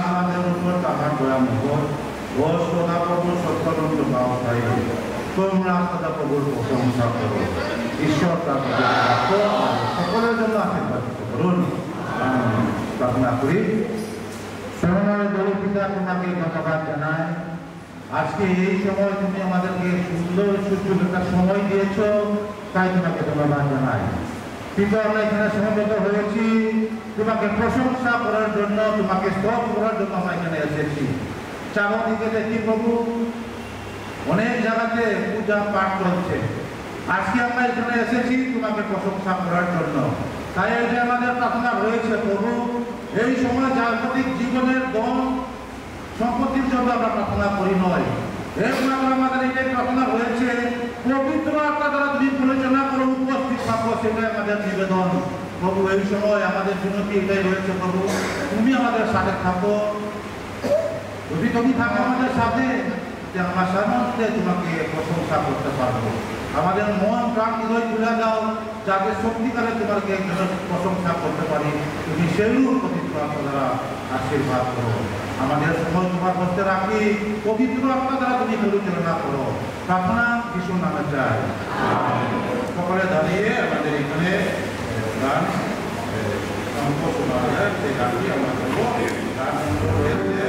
আমাদের উপর তাহার দয়া মহর ও সদা প্রভু সত্যরঞ্জ পাওয়াই তোমরা সদা প্রভুর প্রশংসা করো। ঈশ্বর তার সকলের জন্য আশীর্বাদ করুন। প্রার্থনা করি। সরনারে দল পিতা, তোমাকে ধন্যবাদ জানাই। আজকে এই সময় তুমি আমাদেরকে সুন্দর সুযোগ একটা সময় দিয়েছ, তাই তোমাকে ধন্যবাদ জানাই। কিন্তু আমরা এখানে সমবেত হয়েছি তোমাকে প্রশংসা করার জন্য, তোমাকে স্তব করার জন্য আমরা এখানে এসেছি। চারদিকে দেখি প্রভু অনেক জায়গাতে পূজা পাঠ চলছে। আজকে আমরা এখানে এসেছি তোমাকে প্রশংসা করার জন্য। তাই এই যে আমাদের প্রার্থনা রয়েছে প্রভু, এই সময় জাগতিক জীবনের ধন সম্পত্তির জন্য আমরা প্রার্থনা করি নয়। একমাত্র আমাদের এটাই প্রার্থনা রয়েছে, পবিত্র আত্মা দ্বারা তুমি পরিচালনা করো, উপস্থিত থাকো, সেটাই আমাদের নিবেদন। প্রভু এই সময় আমাদের জন্য কি এটাই রয়েছে প্রভু, তুমি আমাদের সাথে থাকো। যদি তুমি থাকো আমাদের সাথে, যে আমার সামনে তোমাকে প্রশংসা করতে পারবো। আমাদের মন প্রাণ হৃদয় খুলে দাও, যাতে সত্যিকারে তোমাকে প্রশংসা করতে পারি। তুমি সেইরূপ পবিত্র আত্মা দ্বারা আশীর্বাদ করো। আমাদের সময় তোমার হস্তে রাখি, পবিত্র আত্মা দ্বারা তুমি পরিচালনা করো। প্রার্থনা যিশুর নামে চাই। সকলে দাঁড়িয়ে আমাদের এখানে গান শোনা যায়, সেই গানটি আমরা করবো। গান রয়েছে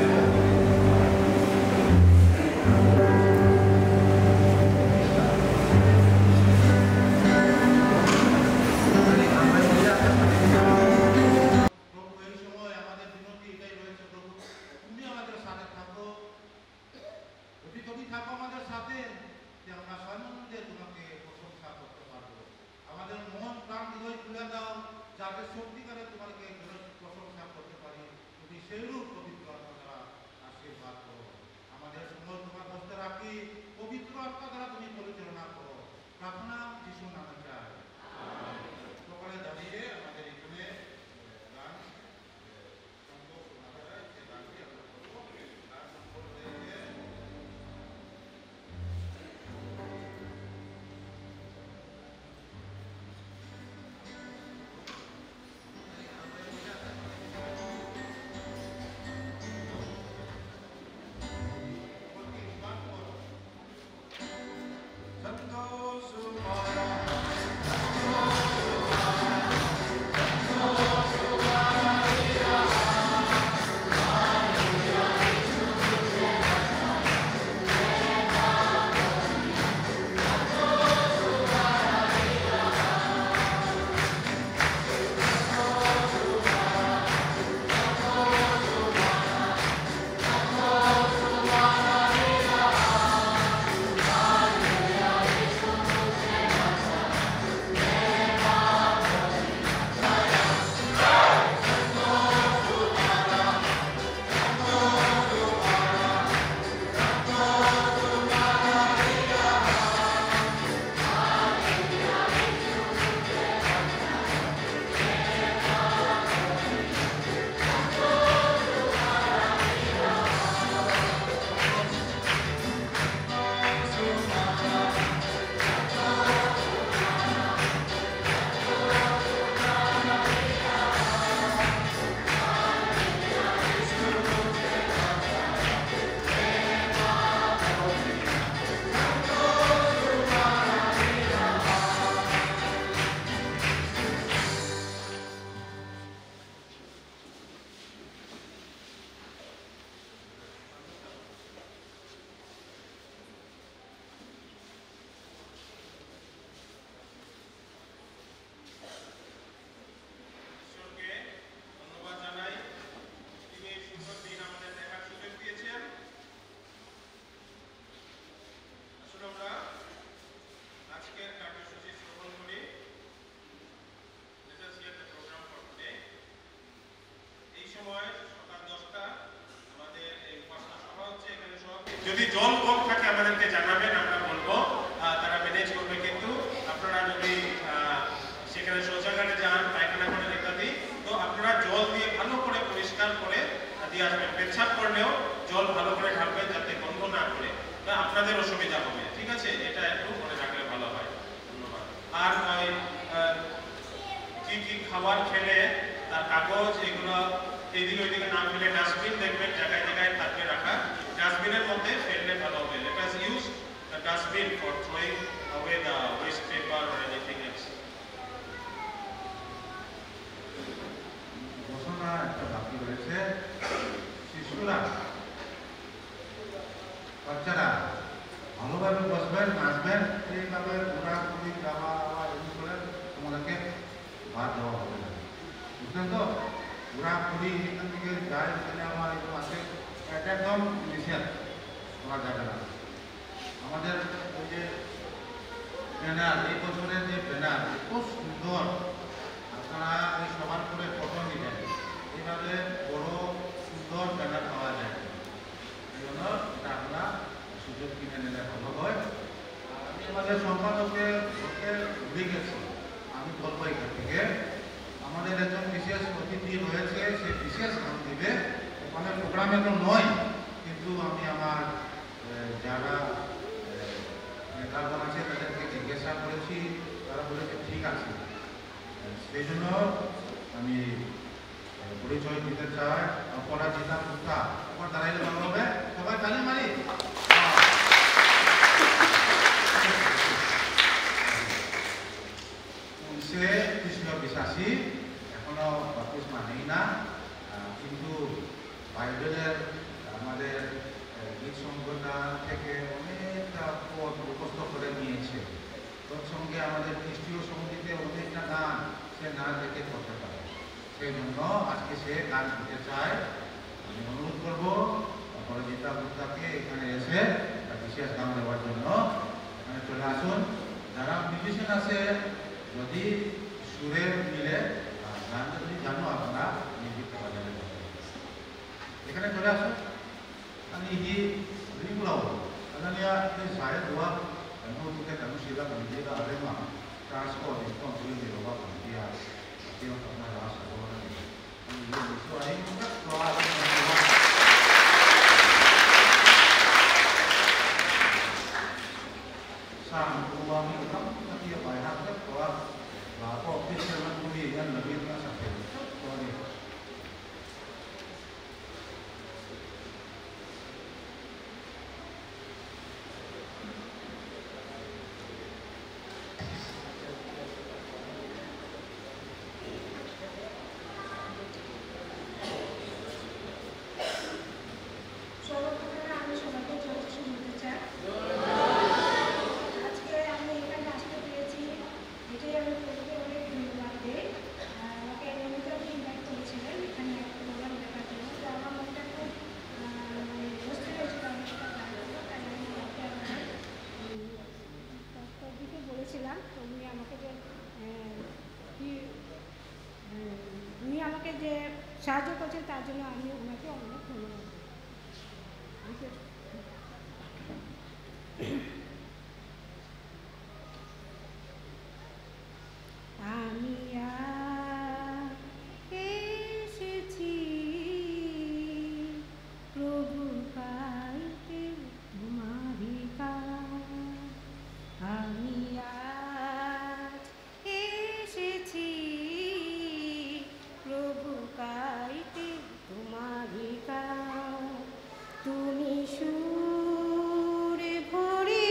যদি জল কম থাকে আমাদেরকে জানাবেন, আমরা বলবো, তারা ম্যানেজ করবে। কিন্তু আপনারা যদি সেখানে শৌচাগারে যান, পায়খানা করেন ইত্যাদি, তো আপনারা জল দিয়ে ভালো করে পরিষ্কার করে দিয়ে আসবেন। পেচ্ছাপ করলেও জল ভালো করে ঢালবেন যাতে গন্ধ না করে, আপনাদের অসুবিধা হবে। ঠিক আছে, এটা একটু মনে রাখলে ভালো হয়। ধন্যবাদ। আর কি কি খাবার খেলে তার কাগজ এগুলো এইদিকে ওইদিকে না ফেলে ডাস্টবিন দেখবেন জায়গায় জায়গায় থাকবে রাখা, ডাস্টবিনের মধ্যে ফেললে ভালো হবে। Let us use the dustbin for throwing away the waste paper or anything else. ঘোষণা একটা বাকি রয়েছে, শিশুরা বাচ্চারা ভালোভাবে বসবেন, নাচবেন, এইভাবে ঘোরাঘুরি যাওয়া এগুলো করে তোমাদেরকে বাদ দেওয়া হবে না, বুঝলেন তো? ঘোরাঘুরি এখান থেকে যায় এখানে আমার এগুলো আছে, এটা একদম নিষেধ করা যাবে না। আমাদের ওই যে ব্যানার, এই বছরের যে ব্যানার খুব সুন্দর, আপনারা এই সবার করে ফটো নিবেন, এইভাবে বড় সুন্দর ব্যানার পাওয়া যায়, এই জন্য এটা আপনারা সুযোগ কিনে নিলে ভালো হয়। আমি আমাদের সম্পাদককে বলতে ভুলে গেছি, আমি বলবো এখান থেকে আমাদের একজন বিশেষ অতিথি রয়েছে, সে বিশেষ গান দিবে, ওখানে প্রোগ্রামে তো নয়, কিন্তু আমি আমার যারা নেতাগণ আছে তাদেরকে জিজ্ঞাসা করেছি, তারা বলেছে ঠিক আছে। সেই জন্য আমি পরিচয় দিতে চাই, অপরাজিতা গুপ্তা। ওপর দাঁড়াইলে ভালো হবে, সবাই তালি মারি। সে কৃষ্ণ বিশ্বাসী, এখনো বাপ্তিস্মা নেই না, কিন্তু বাইবেলের আমাদের গীত সংগঠন থেকে অনেকটা পদ মুখস্থ করে নিয়েছে। তৎসঙ্গে আমাদের খ্রিস্টীয় সঙ্গীতে অনেকটা গান সে না দেখে করতে পারে, সেই জন্য আজকে সে গান দিতে চায়। আমি অনুরোধ করবো অপরাজিতা গুপ্তাকে এখানে এসে বিশেষ গান দেওয়ার জন্য এখানে চলে আসুন। যারা মিউজিশিয়ান আছে, যদি সুরে মিলে গানটা যদি জানো আপনারা মিউজিক বাজাতে পারবেন, এখানে চলে আসুন। आणि ही रिंगलाव अनन्या ते शाळेत दुआ अनु तुके तनुशीला म्हणजे आले मा ट्रान्सपोर्ट इतकं सुरू लोबा म्हणजे ते आपला रास होणार नाही आणि हे विषय आहे म्हणजे क्लास सांग तुवा मी काम ती पायहा तर क्लास लाको ऑफिसर मध्ये तुम्ही या नवीन का सांगते सॉरी সাহায্য করছেন, তার জন্য আমি ওনাকে অনেক ধন্যবাদ আমি এসেছি প্রভু পাইতে তোমারি আমি এসেছি প্রভু পাইতে তোমারি তুমি সুরে ভরে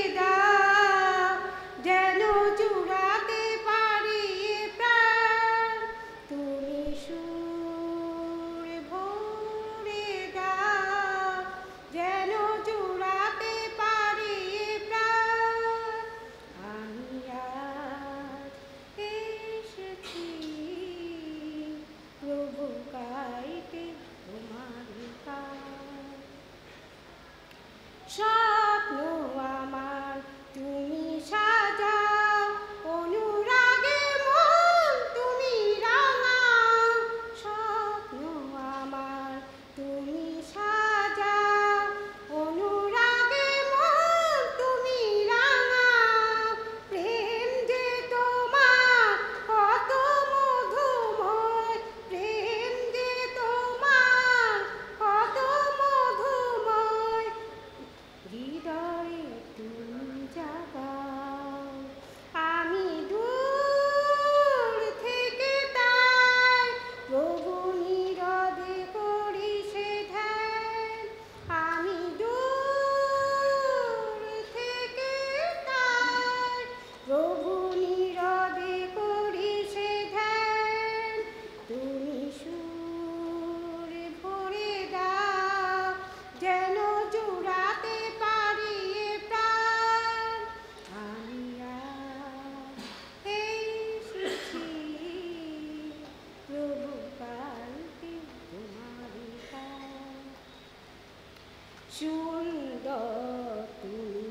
সুন্দর তুমি,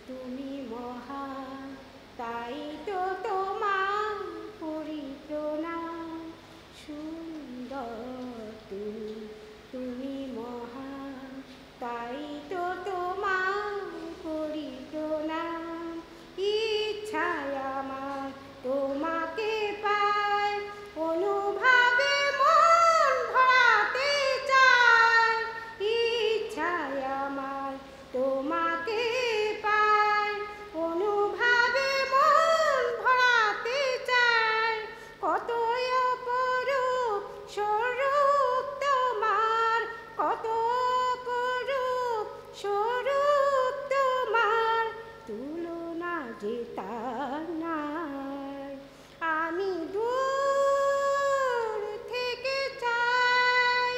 তুমি মহান, তাই তো তোমার করি প্রণাম। সুন্দর তুমি, তুমি মহান, তাই তো তোমার করি প্রণাম। ইচ্ছায় আমার তোমাকে পাই, অনুভবে মন ভরাতে চাই। ইচ্ছায় আমার তোমাকে পাই, অনুভবে মন ভরাতে চাই। কতই অপরূপ স্বরূপ তোমার, কত অপরূপ স্বরূপ তোমার, তুলনা যে তার নাই। আমি দূর থেকে চাই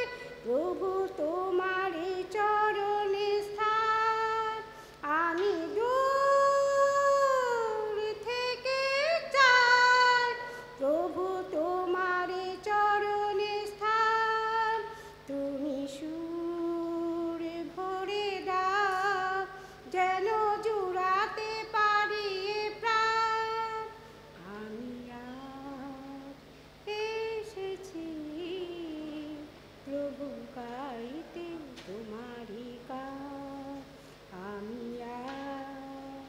প্রভু তোমার চরণে স্থান। আমি দূর থেকে চাই প্রভু তোমার চরণে স্থান। তুমি সুর ভরে দাও, যেন জুড়াতে পারি এ প্রাণ। আমি আজ এসেছি প্রভু গাইতে তোমারি গান। আমি আজ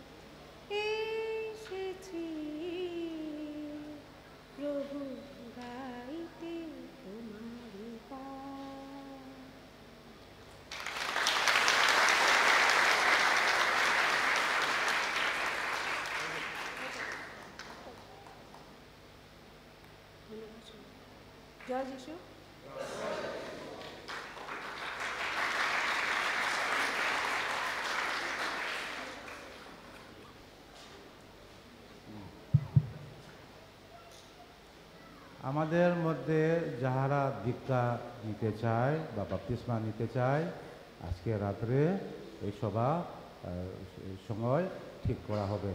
এসেছি প্রভু গাইতে তোমারি গান। জয় যিশু। আমাদের মধ্যে যাহারা দীক্ষা নিতে চায় বা বাপ্তিস্মা নিতে চায়, আজকে রাত্রে এই সভা সময় ঠিক করা হবে।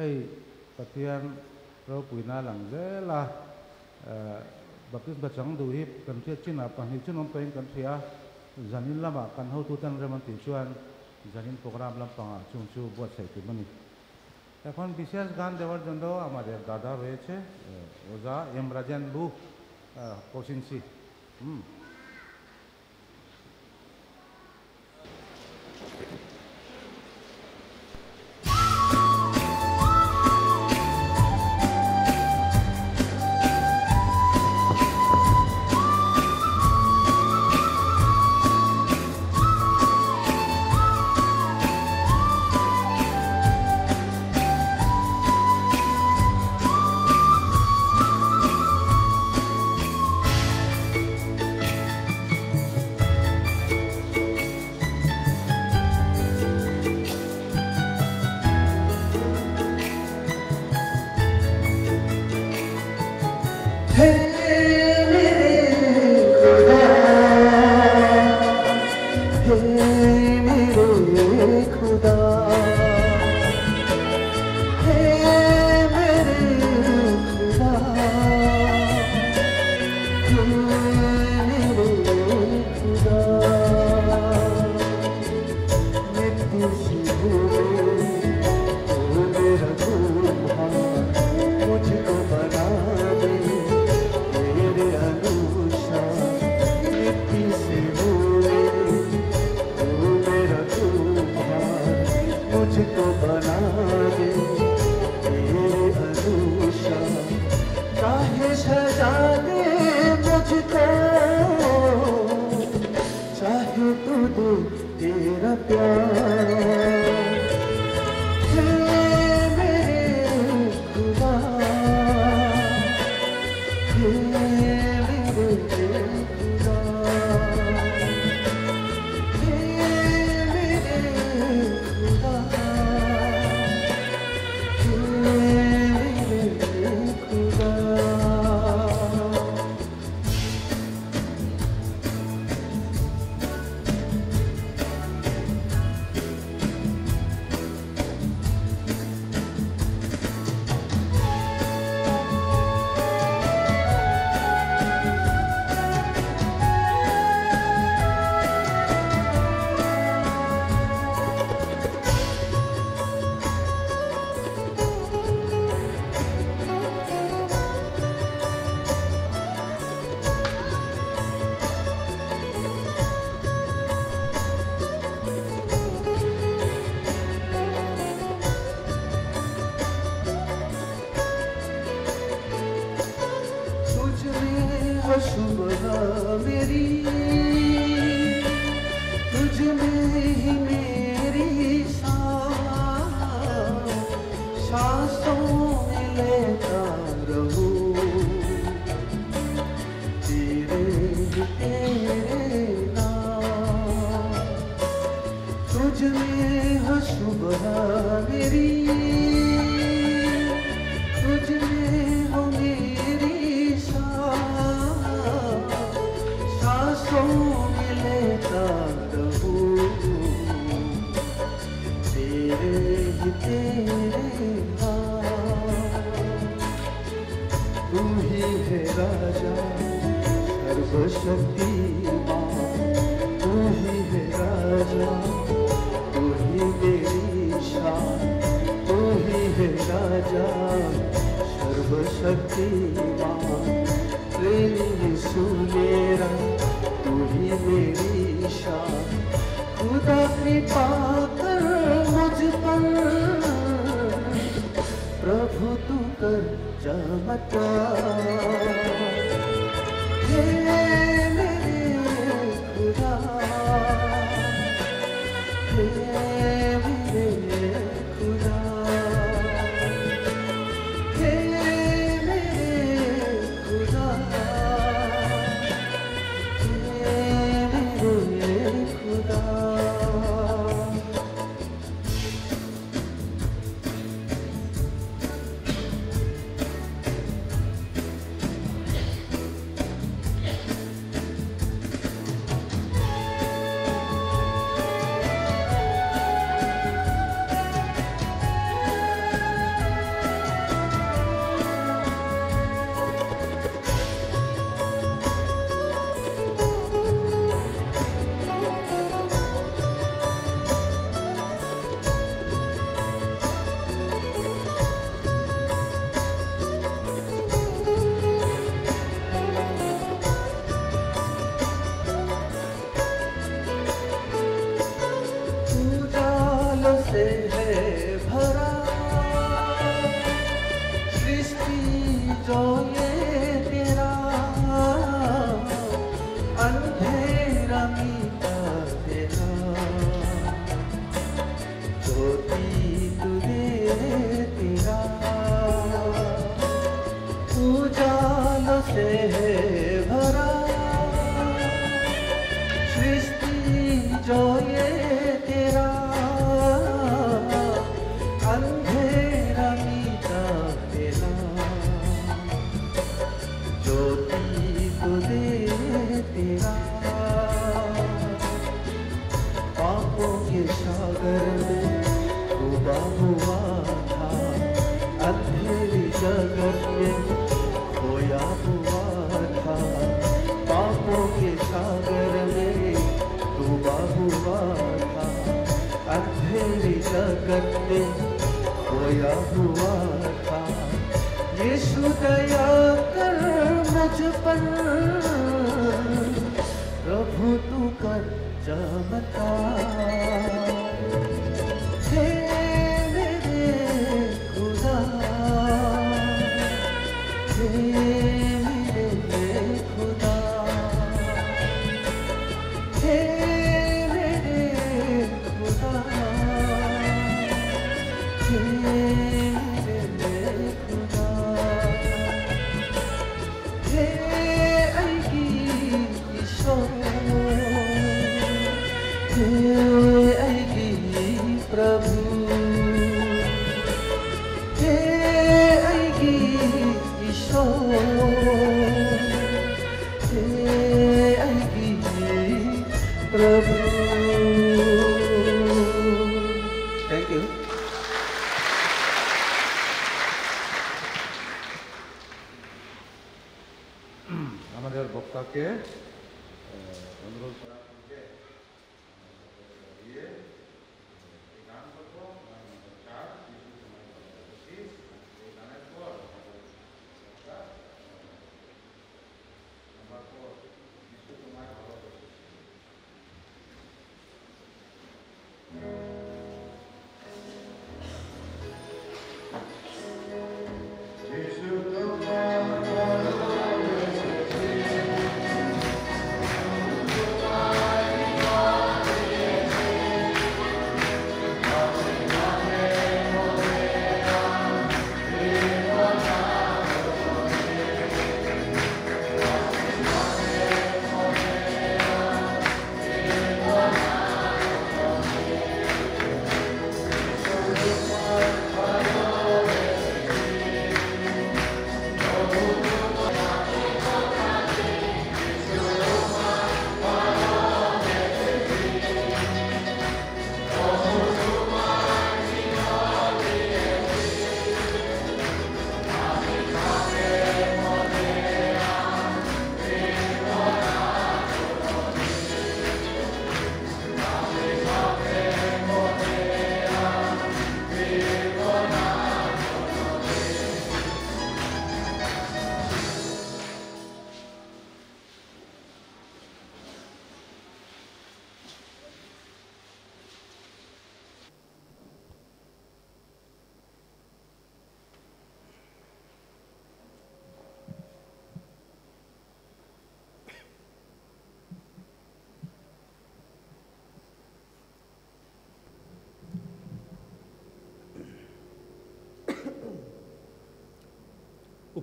এই পাতিয়ান রো পুইনা লাংজেলা বাপ্তিস্মা চাং দুই কান্ট্রি চিনা পানি চিনম পেন কান্ট্রি জানিন লামা কান হৌ তুতান রেমান তিনচুয়ান জানিন প্রোগ্রাম লাম্পাঙা চুংচু বুয়াত সাইকিমানি। এখন বিশেষ গান দেওয়ার জন্য আমাদের দাদা রয়েছে, ওজা এম রাজেন লু কোচিনসি। मेरी तुझ में हो मेरी सांसों में लेता रहूं तेरे ही तेरे तू ही है राजा सर्वशक्तिमान तू ही है राजा तू ही मेरी शान तू ही है राजा सर्वशक्तिमान प्रेमी यीशु मेरा तू ही मेरी शान खुदा कृपा कर मुझ पर प्रभु तू कर चमत्कार हे मेरे खुदा हे मेरे खुदा हे मेरे खुदा हे मेरे खुदा से है भरा सृष्टि जो ये तेरा अंधेरा मिटा देना ज्योति तुझे तेरा उजालों से है भरा सृष्टि जो ये तेरा अंधेरा मिटा देना ज्योति तुझे तेरा पापों के सागर में डूबा हुआ था अंधेरी जगत में खोया हुआ था पापों के सागर में डूबा हुआ था अंधेरी जगत में खोया हुआ था यीशु दया कर मुझ पर प्रभु तू कर चमत्कार हे मेरे खुदा हे मेरे खुदा हे मेरे खुदा हे मेरे खुदा हे ऐकी ईश्वर हे ऐकी प्रभु हे ऐकी ईश्वर हे ऐकी प्रभु थैंक यू আমাদের বক্তাকে অনুরোধ করা হচ্ছে এই গান করবো গান নম্বর 4 যিশু তোমায় ভালোবাসি এই গানের পর নাম্বার 4 যিশু তোমায় ভালোবাসি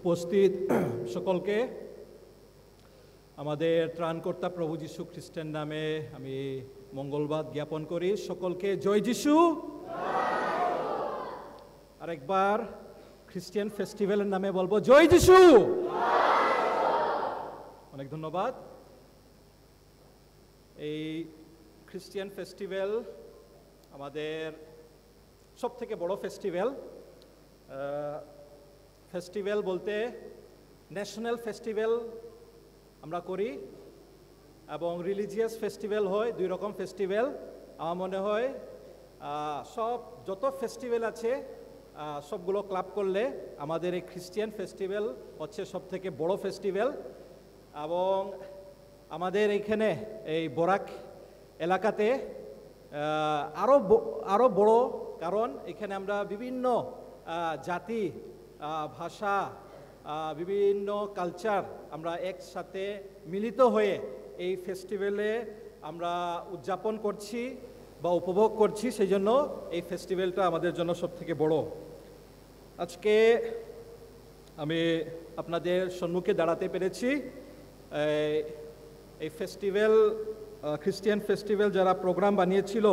উপস্থিত সকলকে আমাদের ত্রাণকর্তা প্রভু যীশু খ্রিস্টের নামে আমি মঙ্গলবাদ জ্ঞাপন করি। সকলকে জয় যীশু। আরেকবার খ্রিস্টিয়ান ফেস্টিভ্যালের নামে বলবো জয় যীশু। অনেক ধন্যবাদ। এই খ্রিস্টিয়ান ফেস্টিভ্যাল আমাদের সবথেকে বড় ফেস্টিভ্যাল। ফেস্টিভ্যাল বলতে ন্যাশনাল ফেস্টিভ্যাল আমরা করি এবং রিলিজিয়াস ফেস্টিভ্যাল হয়, দুই রকম ফেস্টিভ্যাল। আমার মনে হয় যত ফেস্টিভ্যাল আছে সবগুলো ক্লাব করলে আমাদের এই খ্রিস্টিয়ান ফেস্টিভ্যাল হচ্ছে সবথেকে বড় ফেস্টিভ্যাল। এবং আমাদের এইখানে এই বরাক এলাকাতে আরও বড়, কারণ এখানে আমরা বিভিন্ন জাতি, ভাষা, বিভিন্ন কালচার আমরা একসাথে মিলিত হয়ে এই ফেস্টিভ্যালে আমরা উদযাপন করছি বা উপভোগ করছি। সেই জন্য এই ফেস্টিভ্যালটা আমাদের জন্য সবথেকে বড়। আজকে আমি আপনাদের সম্মুখে দাঁড়াতে পেরেছি। এই ফেস্টিভ্যাল, খ্রিস্টিয়ান ফেস্টিভ্যাল যারা প্রোগ্রাম বানিয়েছিল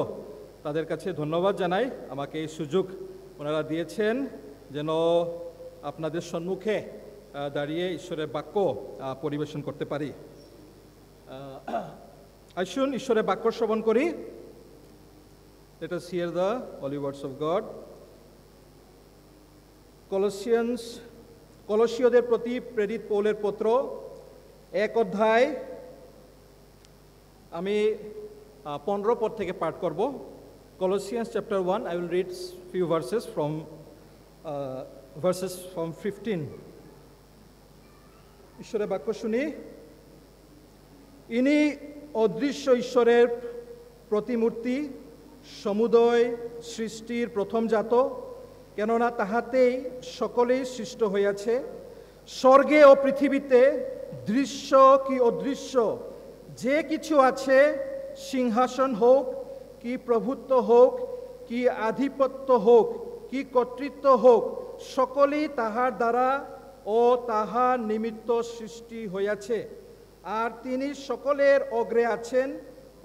তাদের কাছে ধন্যবাদ জানাই। আমাকে এই সুযোগ ওনারা দিয়েছেন যেন আপনাদের সম্মুখে দাঁড়িয়ে ঈশ্বরের বাক্য পরিবেশন করতে পারি। আসুন ঈশ্বরের বাক্য শ্রবণ করি। Let us hear the holy words of God. কলসীয়দের প্রতি প্রেরিত পৌলের পত্র 1 অধ্যায়, আমি 15 পদ থেকে পাঠ করব। Colossians chapter 1, I will read few verses from 15. ঈশ্বরের বাক্য শুনি। ইনি অদৃশ্য ঈশ্বরের প্রতিমূর্তি, সমুদয় সৃষ্টির প্রথমজাত, কেননা তাহাতেই সকলেই সৃষ্ট হইয়াছে। স্বর্গে ও পৃথিবীতে দৃশ্য কি অদৃশ্য যে কিছু আছে, সিংহাসন হোক কি প্রভুত্ব হোক কি আধিপত্য হোক কি কর্তৃত্ব হোক, সকলেই তাহার দ্বারা ও তাহার নিমিত্ত সৃষ্টি হইয়াছে। আর তিনি সকলের অগ্রে আছেন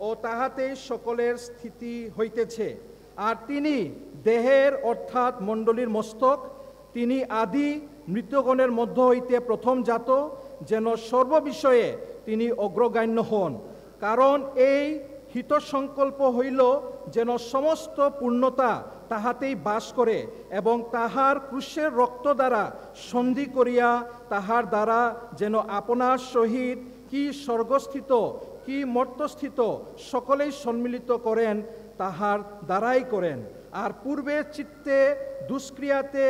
ও তাহাতেই সকলের স্থিতি হইতেছে। আর তিনি দেহের অর্থাৎ মণ্ডলীর মস্তক। তিনি আদি, মৃতগণের মধ্য হইতে প্রথমজাত, যেন সর্ববিষয়ে তিনি অগ্রগণ্য হন। কারণ এই হিতসংকল্প হইল যেন সমস্ত পূর্ণতা তাহাতেই বাস করে, এবং তাহার ক্রুশের রক্ত দ্বারা সন্ধি করিয়া তাহার দ্বারা যেন আপনার সহিত কি স্বর্গস্থিত কি মর্তস্থিত সকলেই সম্মিলিত করেন, তাহার দ্বারাই করেন। আর পূর্বে চিত্তে দুষ্ক্রিয়াতে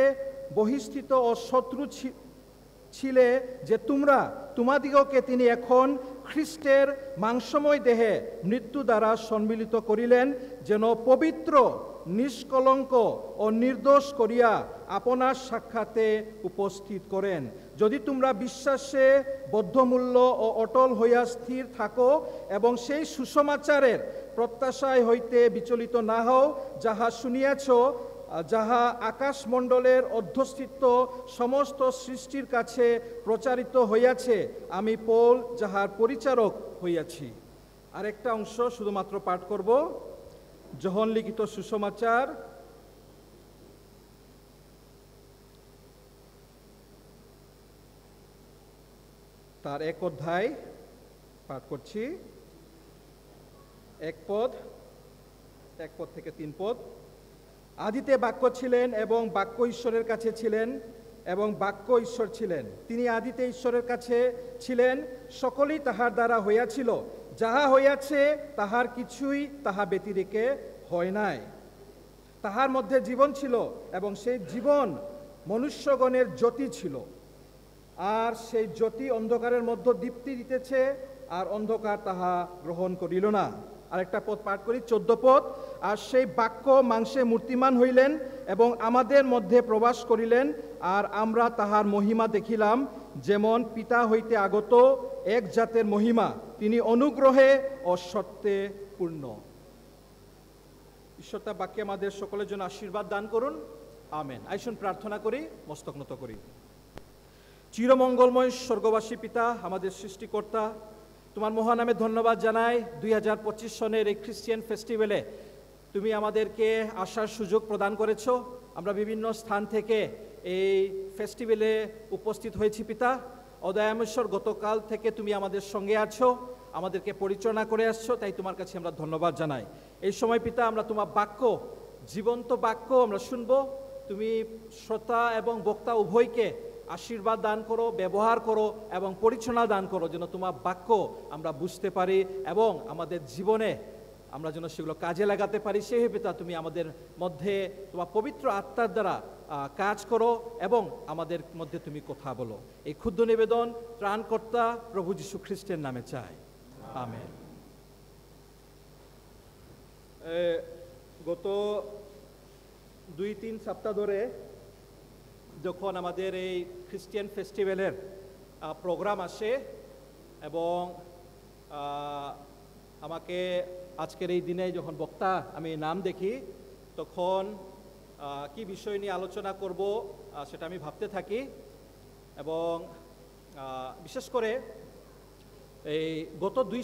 বহিস্থিত ও শত্রু ছিলে যে তোমাদিগকে তিনি এখন খ্রিস্টের মাংসময় দেহে মৃত্যু দ্বারা সম্মিলিত করিলেন, যেন পবিত্র, নিষ্কলঙ্ক ও নির্দোষ করিয়া আপনার সাক্ষাতে উপস্থিত করেন। যদি তোমরা বিশ্বাসে বদ্ধমূল্য ও অটল হইয়া স্থির থাকো এবং সেই সুসমাচারের প্রত্যাশায় হইতে বিচলিত না হও, যাহা শুনিয়াছ, যাহা আকাশমণ্ডলের অধ্যস্থিত সমস্ত সৃষ্টির কাছে প্রচারিত হইয়াছে, আমি পৌল যাহার পরিচারক হইয়াছি। আরেকটা অংশ শুধুমাত্র পাঠ করব। যোহন লিখিত সুসমাচার তার 1 অধ্যায় পাঠ করছি। 1 পদ থেকে 3 পদ। আদিতে বাক্য ছিলেন এবং বাক্য ঈশ্বরের কাছে ছিলেন এবং বাক্য ঈশ্বর ছিলেন। তিনি আদিতে ঈশ্বরের কাছে ছিলেন। সকলেই তাহার দ্বারা হইয়াছিল। যাহা হইয়াছে তাহার কিছুই তাহা ব্যতিরেকে হয় নাই। তাহার মধ্যে জীবন ছিল এবং সেই জীবন মনুষ্যগণের জ্যোতি ছিল। আর সেই জ্যোতি অন্ধকারের মধ্যে দীপ্তি দিতেছে, আর অন্ধকার তাহা গ্রহণ করিল না। আরেকটা পদ পাঠ করি, 14 পদ। আর সেই বাক্য মাংসে মূর্তিমান হইলেন এবং আমাদের মধ্যে প্রবাস করিলেন, আর আমরা তাহার মহিমা দেখিলাম, যেমন পিতা হইতে আগত এক জাতের মহিমা। তিনি অনুগ্রহে ও সত্যে পূর্ণ। ঈশ্বর তার বাক্যে আমাদের সকলের জন্য আশীর্বাদ দান করুন। আমেন। আইসুন প্রার্থনা করি, মস্তক নত করি। চিরমঙ্গলময় স্বর্গবাসী পিতা, আমাদের সৃষ্টিকর্তা, তোমার মহানামে ধন্যবাদ জানাই। 2025 সনের এই খ্রিস্টিয়ান ফেস্টিভ্যালে তুমি আমাদেরকে আসার সুযোগ প্রদান করেছো। আমরা বিভিন্ন স্থান থেকে এই ফেস্টিভ্যালে উপস্থিত হয়েছি পিতা। অদয়ামেশ্বর, গতকাল থেকে তুমি আমাদের সঙ্গে আছো, আমাদেরকে পরিচালনা করে আসছো, তাই তোমার কাছে আমরা ধন্যবাদ জানাই। এই সময় পিতা আমরা তোমার বাক্য, জীবন্ত বাক্য আমরা শুনবো। তুমি শ্রোতা এবং বক্তা উভয়কে আশীর্বাদ দান করো, ব্যবহার করো এবং পরিচালনা দান করো, যেন তোমার বাক্য আমরা বুঝতে পারি এবং আমাদের জীবনে আমরা যেন সেগুলো কাজে লাগাতে পারি। সেই পিতা তুমি আমাদের মধ্যে তোমার পবিত্র আত্মার দ্বারা কাজ করো এবং আমাদের মধ্যে তুমি কথা বলো। এই ক্ষুদ্র নিবেদন ত্রাণকর্তা প্রভু যীশু খ্রিস্টের নামে চাই, আমেন। গত 2-3 সপ্তাহ ধরে যখন আমাদের এই খ্রিস্টিয়ান ফেস্টিভ্যালের প্রোগ্রাম আসে এবং আমাকে আজকের এই দিনে যখন বক্তা আমি নাম দেখি, তখন কি বিষয় নিয়ে আলোচনা করব সেটা আমি ভাবতে থাকি। এবং বিশেষ করে এই গত 2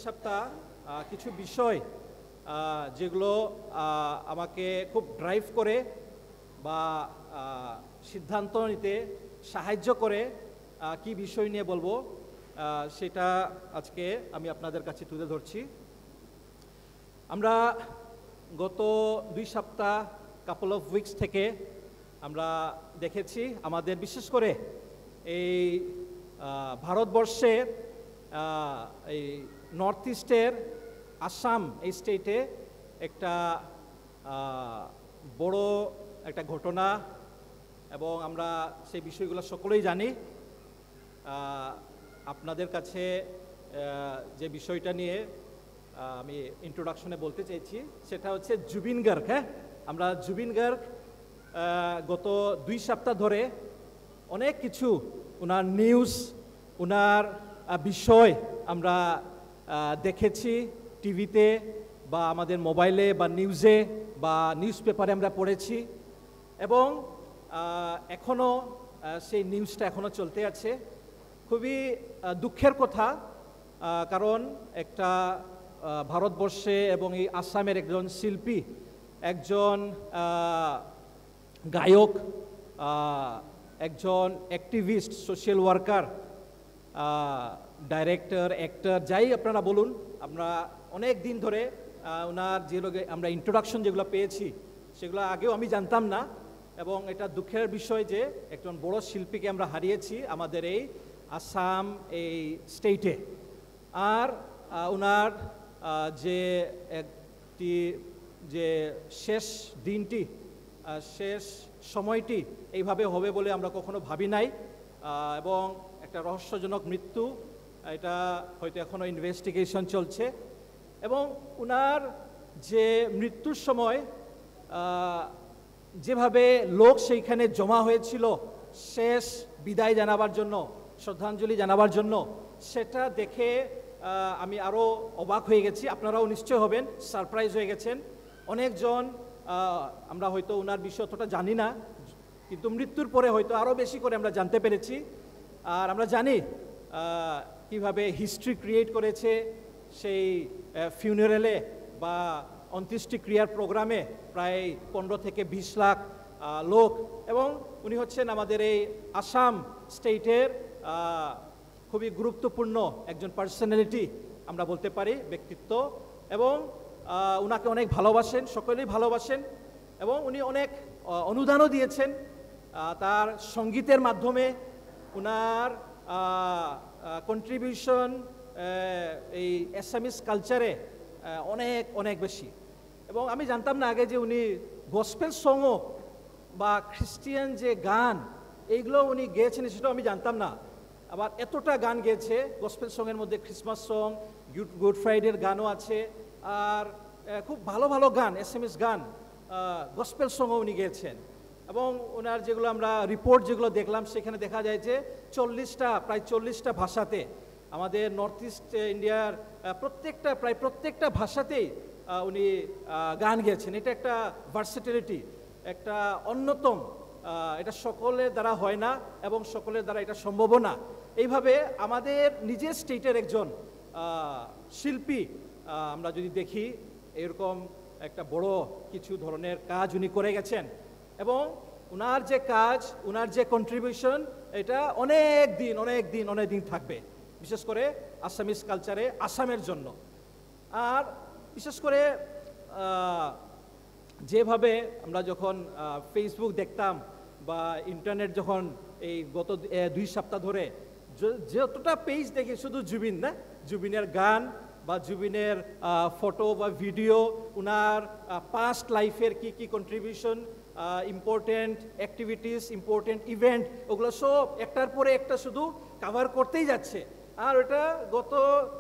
সপ্তাহ কিছু বিষয় যেগুলো আমাকে খুব ড্রাইভ করে বা সিদ্ধান্ত নিতে সাহায্য করে, কি বিষয় নিয়ে বলবো সেটা আজকে আমি আপনাদের কাছে তুলে ধরছি। আমরা গত 2 সপ্তাহ কাপল অফ উইকস থেকে আমরা দেখেছি আমাদের বিশেষ করে এই ভারতবর্ষে এই নর্থ ইস্টের আসাম এই স্টেটে একটা বড় একটা ঘটনা, এবং আমরা সেই বিষয়গুলো সকলেই জানি। আপনাদের কাছে যে বিষয়টা নিয়ে আমি ইন্ট্রোডাকশনে বলতে চাইছি সেটা হচ্ছে জুবিন গার্গ। হ্যাঁ, আমরা জুবিন গার্গ গত 2 সপ্তাহ ধরে অনেক কিছু ওনার নিউজ, ওনার বিষয় আমরা দেখেছি টিভিতে বা আমাদের মোবাইলে বা নিউজে বা নিউজ পেপারে আমরা পড়েছি, এবং এখনও সেই নিউজটা এখনও চলতে আছে। খুবই দুঃখের কথা, কারণ একটা ভারতবর্ষে এবং এই আসামের একজন শিল্পী, একজন গায়ক, একজন activist, social worker, director, actor, যাই আপনারা বলুন, আমরা অনেক দিন ধরে ওনার যেগুলো আমরা ইন্ট্রোডাকশন যেগুলো পেয়েছি সেগুলো আগেও আমি জানতাম না, এবং এটা দুঃখের বিষয় যে একজন বড় শিল্পীকে আমরা হারিয়েছি আমাদের এই আসাম এই স্টেটে। আর ওনার যে একটি যে শেষ দিনটি, শেষ সময়টি এইভাবে হবে বলে আমরা কখনো ভাবি নাই, এবং একটা রহস্যজনক মৃত্যু, এটা হয়তো এখনও ইনভেস্টিগেশন চলছে। এবং ওনার যে মৃত্যুর সময় যেভাবে লোক সেইখানে জমা হয়েছিল শেষ বিদায় জানাবার জন্য, শ্রদ্ধাঞ্জলি জানাবার জন্য, সেটা দেখে আমি আরও অবাক হয়ে গেছি। আপনারাও নিশ্চয় হবেন, সারপ্রাইজ হয়ে গেছেন। অনেকজন আমরা হয়তো ওনার বিষয় অতটা জানি না, কিন্তু মৃত্যুর পরে হয়তো আরও বেশি করে আমরা জানতে পেরেছি। আর আমরা জানি কিভাবে হিস্ট্রি ক্রিয়েট করেছে সেই ফিউনারেলে বা অন্ত্যেষ্টিক্রিয়ার প্রোগ্রামে প্রায় 15 থেকে 20 লাখ লোক, এবং উনি হচ্ছেন আমাদের এই আসাম স্টেটের খুবই গুরুত্বপূর্ণ একজন পার্সোনালিটি আমরা বলতে পারি, ব্যক্তিত্ব, এবং ওনাকে অনেক ভালোবাসেন, সকলেই ভালোবাসেন, এবং উনি অনেক অনুদানও দিয়েছেন তার সঙ্গীতের মাধ্যমে। ওনার কন্ট্রিবিউশন এই অ্যাসামিস কালচারে অনেক অনেক বেশি। এবং আমি জানতাম না আগে যে উনি গসপেল সংও বা খ্রিস্টিয়ান যে গান এইগুলো উনি গেয়েছেন, সেটাও আমি জানতাম না। আবার এতটা গান গেয়েছে গসপেল সংয়ের মধ্যে, ক্রিসমাস সং, গুড ফ্রাইডের গানও আছে, আর খুব ভালো ভালো গান, এসএমএস গান, গসপেল সংও উনি গেয়েছেন। এবং ওনার যেগুলো আমরা রিপোর্ট যেগুলো দেখলাম, সেখানে দেখা যায় যে প্রায় 40টা ভাষাতে, আমাদের নর্থ ইস্ট ইন্ডিয়ার প্রায় প্রত্যেকটা ভাষাতেই উনি গান গেয়েছেন। এটা একটা ভার্সেটিলিটি, একটা অন্যতম এটা সকলের দ্বারা হয় না এবং সকলের দ্বারা এটা সম্ভবও না। এইভাবে আমাদের নিজের স্টেটের একজন শিল্পী আমরা যদি দেখি এরকম একটা বড় কিছু ধরনের কাজ উনি করে গেছেন এবং ওনার যে কাজ, ওনার যে কন্ট্রিবিউশন, এটা অনেক দিন থাকবে, বিশেষ করে আসামিজ কালচারে, আসামের জন্য। আর বিশেষ করে যেভাবে আমরা যখন ফেসবুক দেখতাম বা ইন্টারনেট যখন এই গত 2 সপ্তাহ ধরে যতটা পেজ দেখি শুধু জুবিন, না জুবিনের গান বা জুবিনের ফটো বা ভিডিও, ওনার পাস্ট লাইফের কি contribution, important activities, important event, ওগুলো সব একটার পরে একটা শুধু কাভার করতেই যাচ্ছে। আর এটা গত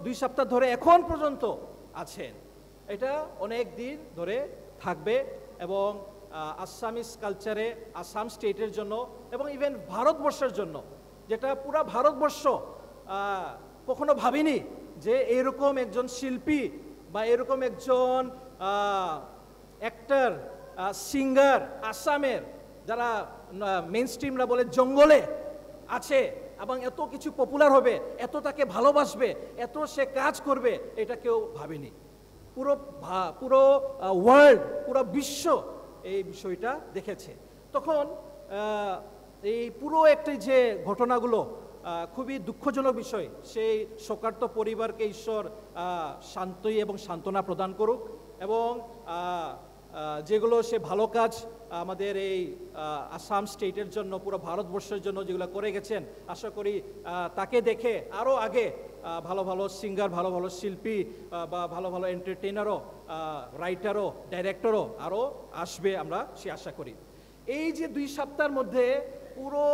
2 সপ্তাহ ধরে এখন পর্যন্ত আছেন। এটা অনেক দিন ধরে থাকবে এবং আসামিজ কালচারে, আসাম স্টেটের জন্য এবং ইভেন ভারতবর্ষের জন্য, যেটা পুরো ভারতবর্ষ কখনো ভাবিনি যে এরকম একজন শিল্পী বা এরকম একজন অ্যাক্টর, সিঙ্গার আসামের, যারা মেইন স্ট্রিমরা বলে জঙ্গলে আছে এবং এত কিছু পপুলার হবে, এত তাকে ভালোবাসবে, এত সে কাজ করবে, এটা কেউ ভাবেনি। পুরো ওয়ার্ল্ড, পুরো বিশ্ব এই বিষয়টা দেখেছে। তখন এই পুরো একটি যে ঘটনাগুলো খুবই দুঃখজনক বিষয়, সেই শোকার্ত পরিবারকে ঈশ্বর শান্তি এবং সান্ত্বনা প্রদান করুক এবং যেগুলো সে ভালো কাজ আমাদের এই আসাম স্টেটের জন্য, পুরো ভারতবর্ষের জন্য যেগুলো করে গেছেন, আশা করি তাকে দেখে আরও আগে ভালো ভালো সিঙ্গার, ভালো ভালো শিল্পী বা ভালো ভালো এন্টারটেইনারও, রাইটারও, ডাইরেক্টরও আরও আসবে, আমরা সে আশা করি। এই যে 2 সপ্তাহের মধ্যে পুরো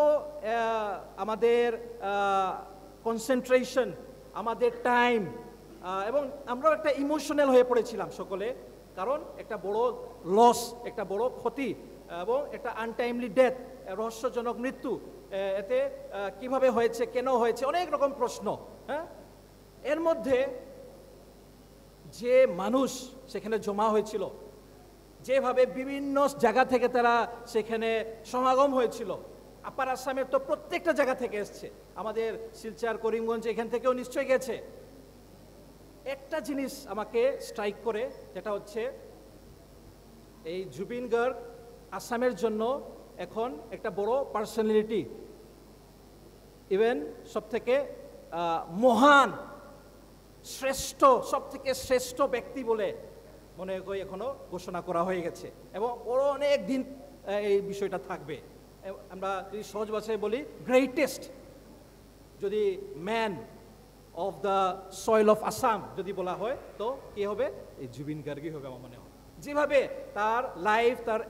আমাদের কনসেন্ট্রেশন, আমাদের টাইম এবং আমরাও একটা ইমোশনাল হয়ে পড়েছিলাম সকলে, কারণ একটা বড় লস, একটা বড় ক্ষতি এবং একটা আনটাইমলি ডেথ, রহস্যজনক মৃত্যু, এতে কিভাবে হয়েছে, কেন হয়েছে, অনেক রকম প্রশ্ন। হ্যাঁ, এর মধ্যে যে মানুষ সেখানে জমা হয়েছিল, যেভাবে বিভিন্ন জায়গা থেকে তারা সেখানে সমাগম হয়েছিল, আপার আসামের তো প্রত্যেকটা জায়গা থেকে এসছে, আমাদের শিলচর, করিমগঞ্জ এখান থেকেও নিশ্চয়ই গেছে। একটা জিনিস আমাকে স্ট্রাইক করে, যেটা হচ্ছে এই জুবিন গার্গ আসামের জন্য এখন একটা বড় পার্সোনালিটি, ইভেন সব থেকে মহান, শ্রেষ্ঠ, সব থেকে শ্রেষ্ঠ ব্যক্তি বলে মনে করি এখনো ঘোষণা করা হয়ে গেছে এবং ওরা অনেক দিন এই বিষয়টা থাকবে। আমরা যদি সহজ ভাষায় বলি, গ্রেটেস্ট যদি man of the soil of Assam যদি বলা হয়, তো কি হবে? এই জুবিন গার্গই হবে আমার মনে হয়। যেভাবে তার লাইফ, তার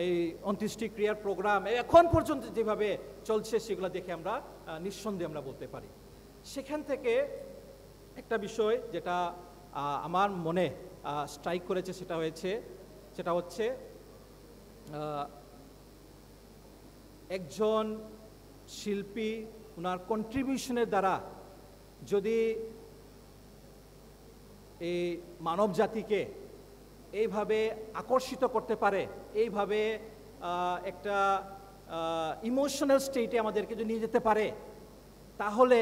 এই অন্ত্যেষ্টিক্রিয়ার প্রোগ্রাম এখন পর্যন্ত যেভাবে চলছে, সেগুলো দেখে আমরা নিঃসন্দেহে আমরা বলতে পারি। সেখান থেকে একটা বিষয় যেটা আমার মনে স্ট্রাইক করেছে, সেটা হচ্ছে একজন শিল্পী ওনার কন্ট্রিবিউশনের দ্বারা যদি এই মানব জাতিকে এইভাবে আকর্ষিত করতে পারে, এইভাবে একটা ইমোশনাল স্টেটে আমাদেরকে যদি নিয়ে যেতে পারে, তাহলে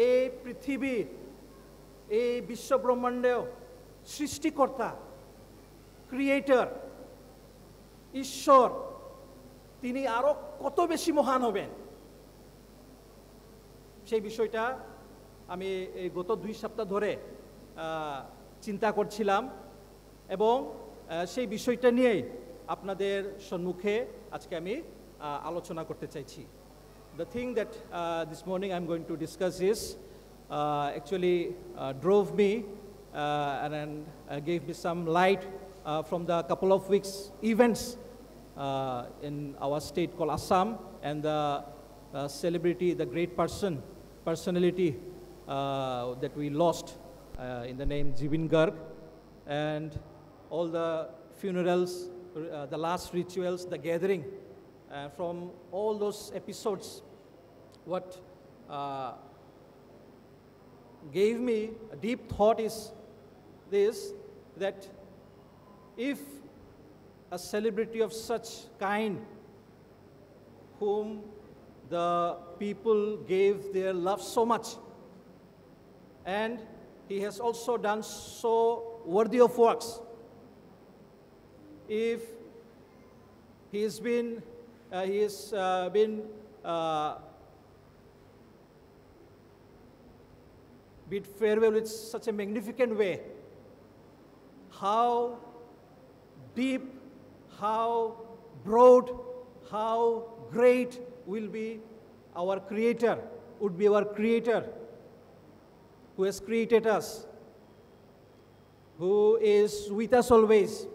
এই পৃথিবীর, এই বিশ্বব্রহ্মাণ্ডেও সৃষ্টিকর্তা, ক্রিয়েটর, ঈশ্বর, তিনি আরো কত বেশি মহান হবেন। সেই বিষয়টা আমি এই গত 2 সপ্তাহ ধরে চিন্তা করছিলাম এবং সেই বিষয়টা নিয়েই আপনাদের সম্মুখে আজকে আমি আলোচনা করতে চাইছি। The thing that this morning I'm going to discuss is actually drove me and gave me some light from the couple of weeks events in our state called Assam, and the celebrity, the great personality that we lost in the name Jubin Garg, and all the funerals, the last rituals, the gathering, from all those episodes, what gave me a deep thought is this, that if a celebrity of such kind whom the people gave their love so much. And he has also done so worthy of works. If he has been bid farewell with such a magnificent way, how deep, how broad, how great will be our Creator, would be our Creator, who has created us, who is with us always,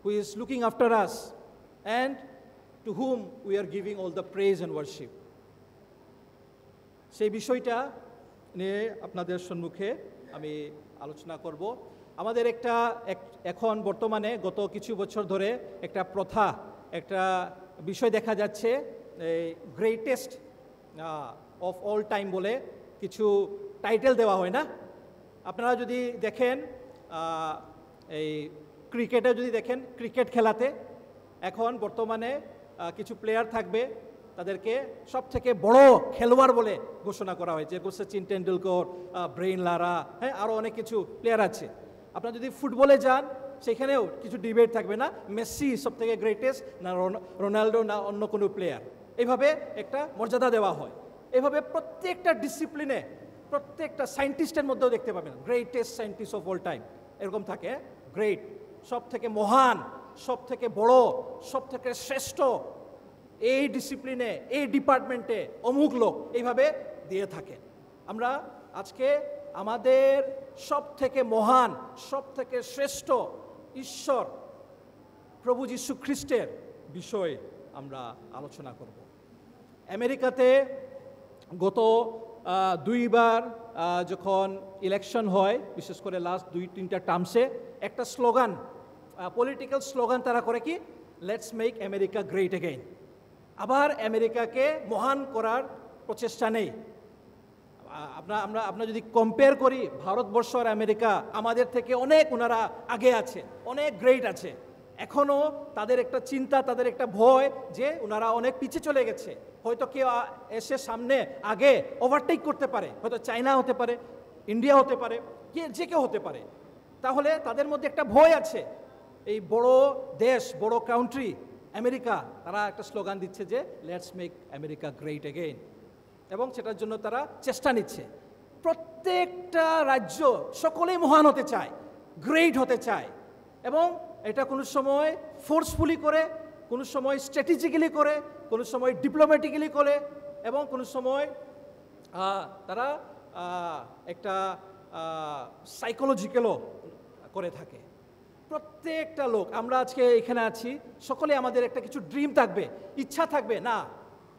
who is looking after us, and to whom we are giving all the praise and worship. সেই বিষয়টা নিয়ে আপনাদের সম্মুখে আমি আলোচনা করব। আমাদের এখন বর্তমানে গত কিছু বছর ধরে একটা প্রথা, একটা বিষয় দেখা যাচ্ছে, এই গ্রেটেস্ট অফ অল টাইম বলে কিছু টাইটেল দেওয়া হয় না? আপনারা যদি দেখেন, এই ক্রিকেটে যদি দেখেন, ক্রিকেট খেলাতে এখন বর্তমানে কিছু প্লেয়ার থাকবে, তাদেরকে সব থেকে বড় খেলোয়াড় বলে ঘোষণা করা হয়েছে। সচিন টেন্ডুলকর, ব্রেইন লারা, হ্যাঁ, আরও অনেক কিছু প্লেয়ার আছে। আপনারা যদি ফুটবলে যান, সেখানেও কিছু ডিবেট থাকবে, না মেসি সব থেকে গ্রেটেস্ট, না রোনাল্ডো, না অন্য কোনো প্লেয়ার। এইভাবে একটা মর্যাদা দেওয়া হয়। এইভাবে প্রত্যেকটা ডিসিপ্লিনে, প্রত্যেকটা সায়েন্টিস্টের মধ্যেও দেখতে পাবেন greatest scientist of all time এরকম থাকে। গ্রেট, সব থেকে মহান, সব থেকে বড়, সব থেকে শ্রেষ্ঠ, এই ডিসিপ্লিনে, এই ডিপার্টমেন্টে অমুক লোক, এইভাবে দিয়ে থাকে। আমরা আজকে আমাদের সব থেকে মহান, সব থেকে শ্রেষ্ঠ ঈশ্বর প্রভু যীশু খ্রিস্টের বিষয়ে আমরা আলোচনা করব। আমেরিকাতে গত দুইবার যখন ইলেকশন হয়, বিশেষ করে লাস্ট 2-3টা টার্মসে, একটা স্লোগান, পলিটিক্যাল স্লোগান তারা করে কি, let's make America great again. আবার আমেরিকাকে মহান করার প্রচেষ্টা নেই। আমরা যদি কম্পেয়ার করি, ভারতবর্ষ আর আমেরিকা আমাদের থেকে অনেক ওনারা আগে আছে, অনেক গ্রেট আছে। এখনও তাদের একটা চিন্তা, তাদের একটা ভয় যে ওনারা অনেক পিছিয়ে চলে গেছে। হয়তো কেউ এসে সামনে আগে ওভারটেক করতে পারে, হয়তো চায়না হতে পারে, ইন্ডিয়া হতে পারে, যে কেউ হতে পারে। তাহলে তাদের মধ্যে একটা ভয় আছে। এই বড় দেশ, বড় কান্ট্রি আমেরিকা, তারা একটা স্লোগান দিচ্ছে যে let's make America great again, এবং সেটার জন্য তারা চেষ্টা নিচ্ছে। প্রত্যেকটা রাজ্য সকলেই মহান হতে চায়, গ্রেট হতে চায়, এবং এটা কোনো সময় ফোর্সফুলি করে, কোনো সময় স্ট্র্যাটেজিক্যালি করে, কোনো সময় ডিপ্লোম্যাটিক্যালি করে, এবং কোনো সময় তারা একটা সাইকোলজিক্যালও করে থাকে। প্রত্যেকটা লোক, আমরা আজকে এখানে আছি, সকলে আমাদের একটা কিছু ড্রিম থাকবে, ইচ্ছা থাকবে, না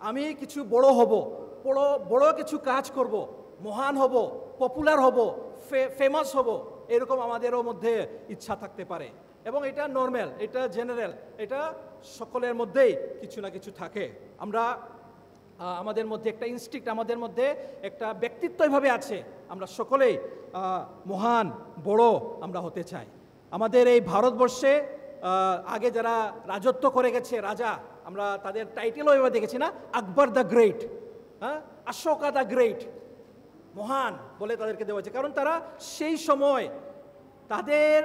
আমি কিছু বড় হব, বড় কিছু কাজ করব, মহান হব, পপুলার হব, ফেমাস হব, এরকম আমাদেরও মধ্যে ইচ্ছা থাকতে পারে। এবং এটা নর্মাল, এটা জেনারেল, এটা সকলের মধ্যেই কিছু না কিছু থাকে। আমরা আমাদের মধ্যে একটা ইনস্টিংক্ট, আমাদের মধ্যে একটা ব্যক্তিত্ব এভাবে আছে, আমরা সকলেই মহান, বড় আমরা হতে চাই। আমাদের এই ভারতবর্ষে আগে যারা রাজত্ব করে গেছে, রাজা, আমরা তাদের টাইটেলও এভাবে দেখেছি না, আকবর দ্য গ্রেট, হ্যাঁ, অশোকা দ্য গ্রেট, মহান বলে তাদেরকে দেওয়া হয়েছে। কারণ তারা সেই সময়, তাদের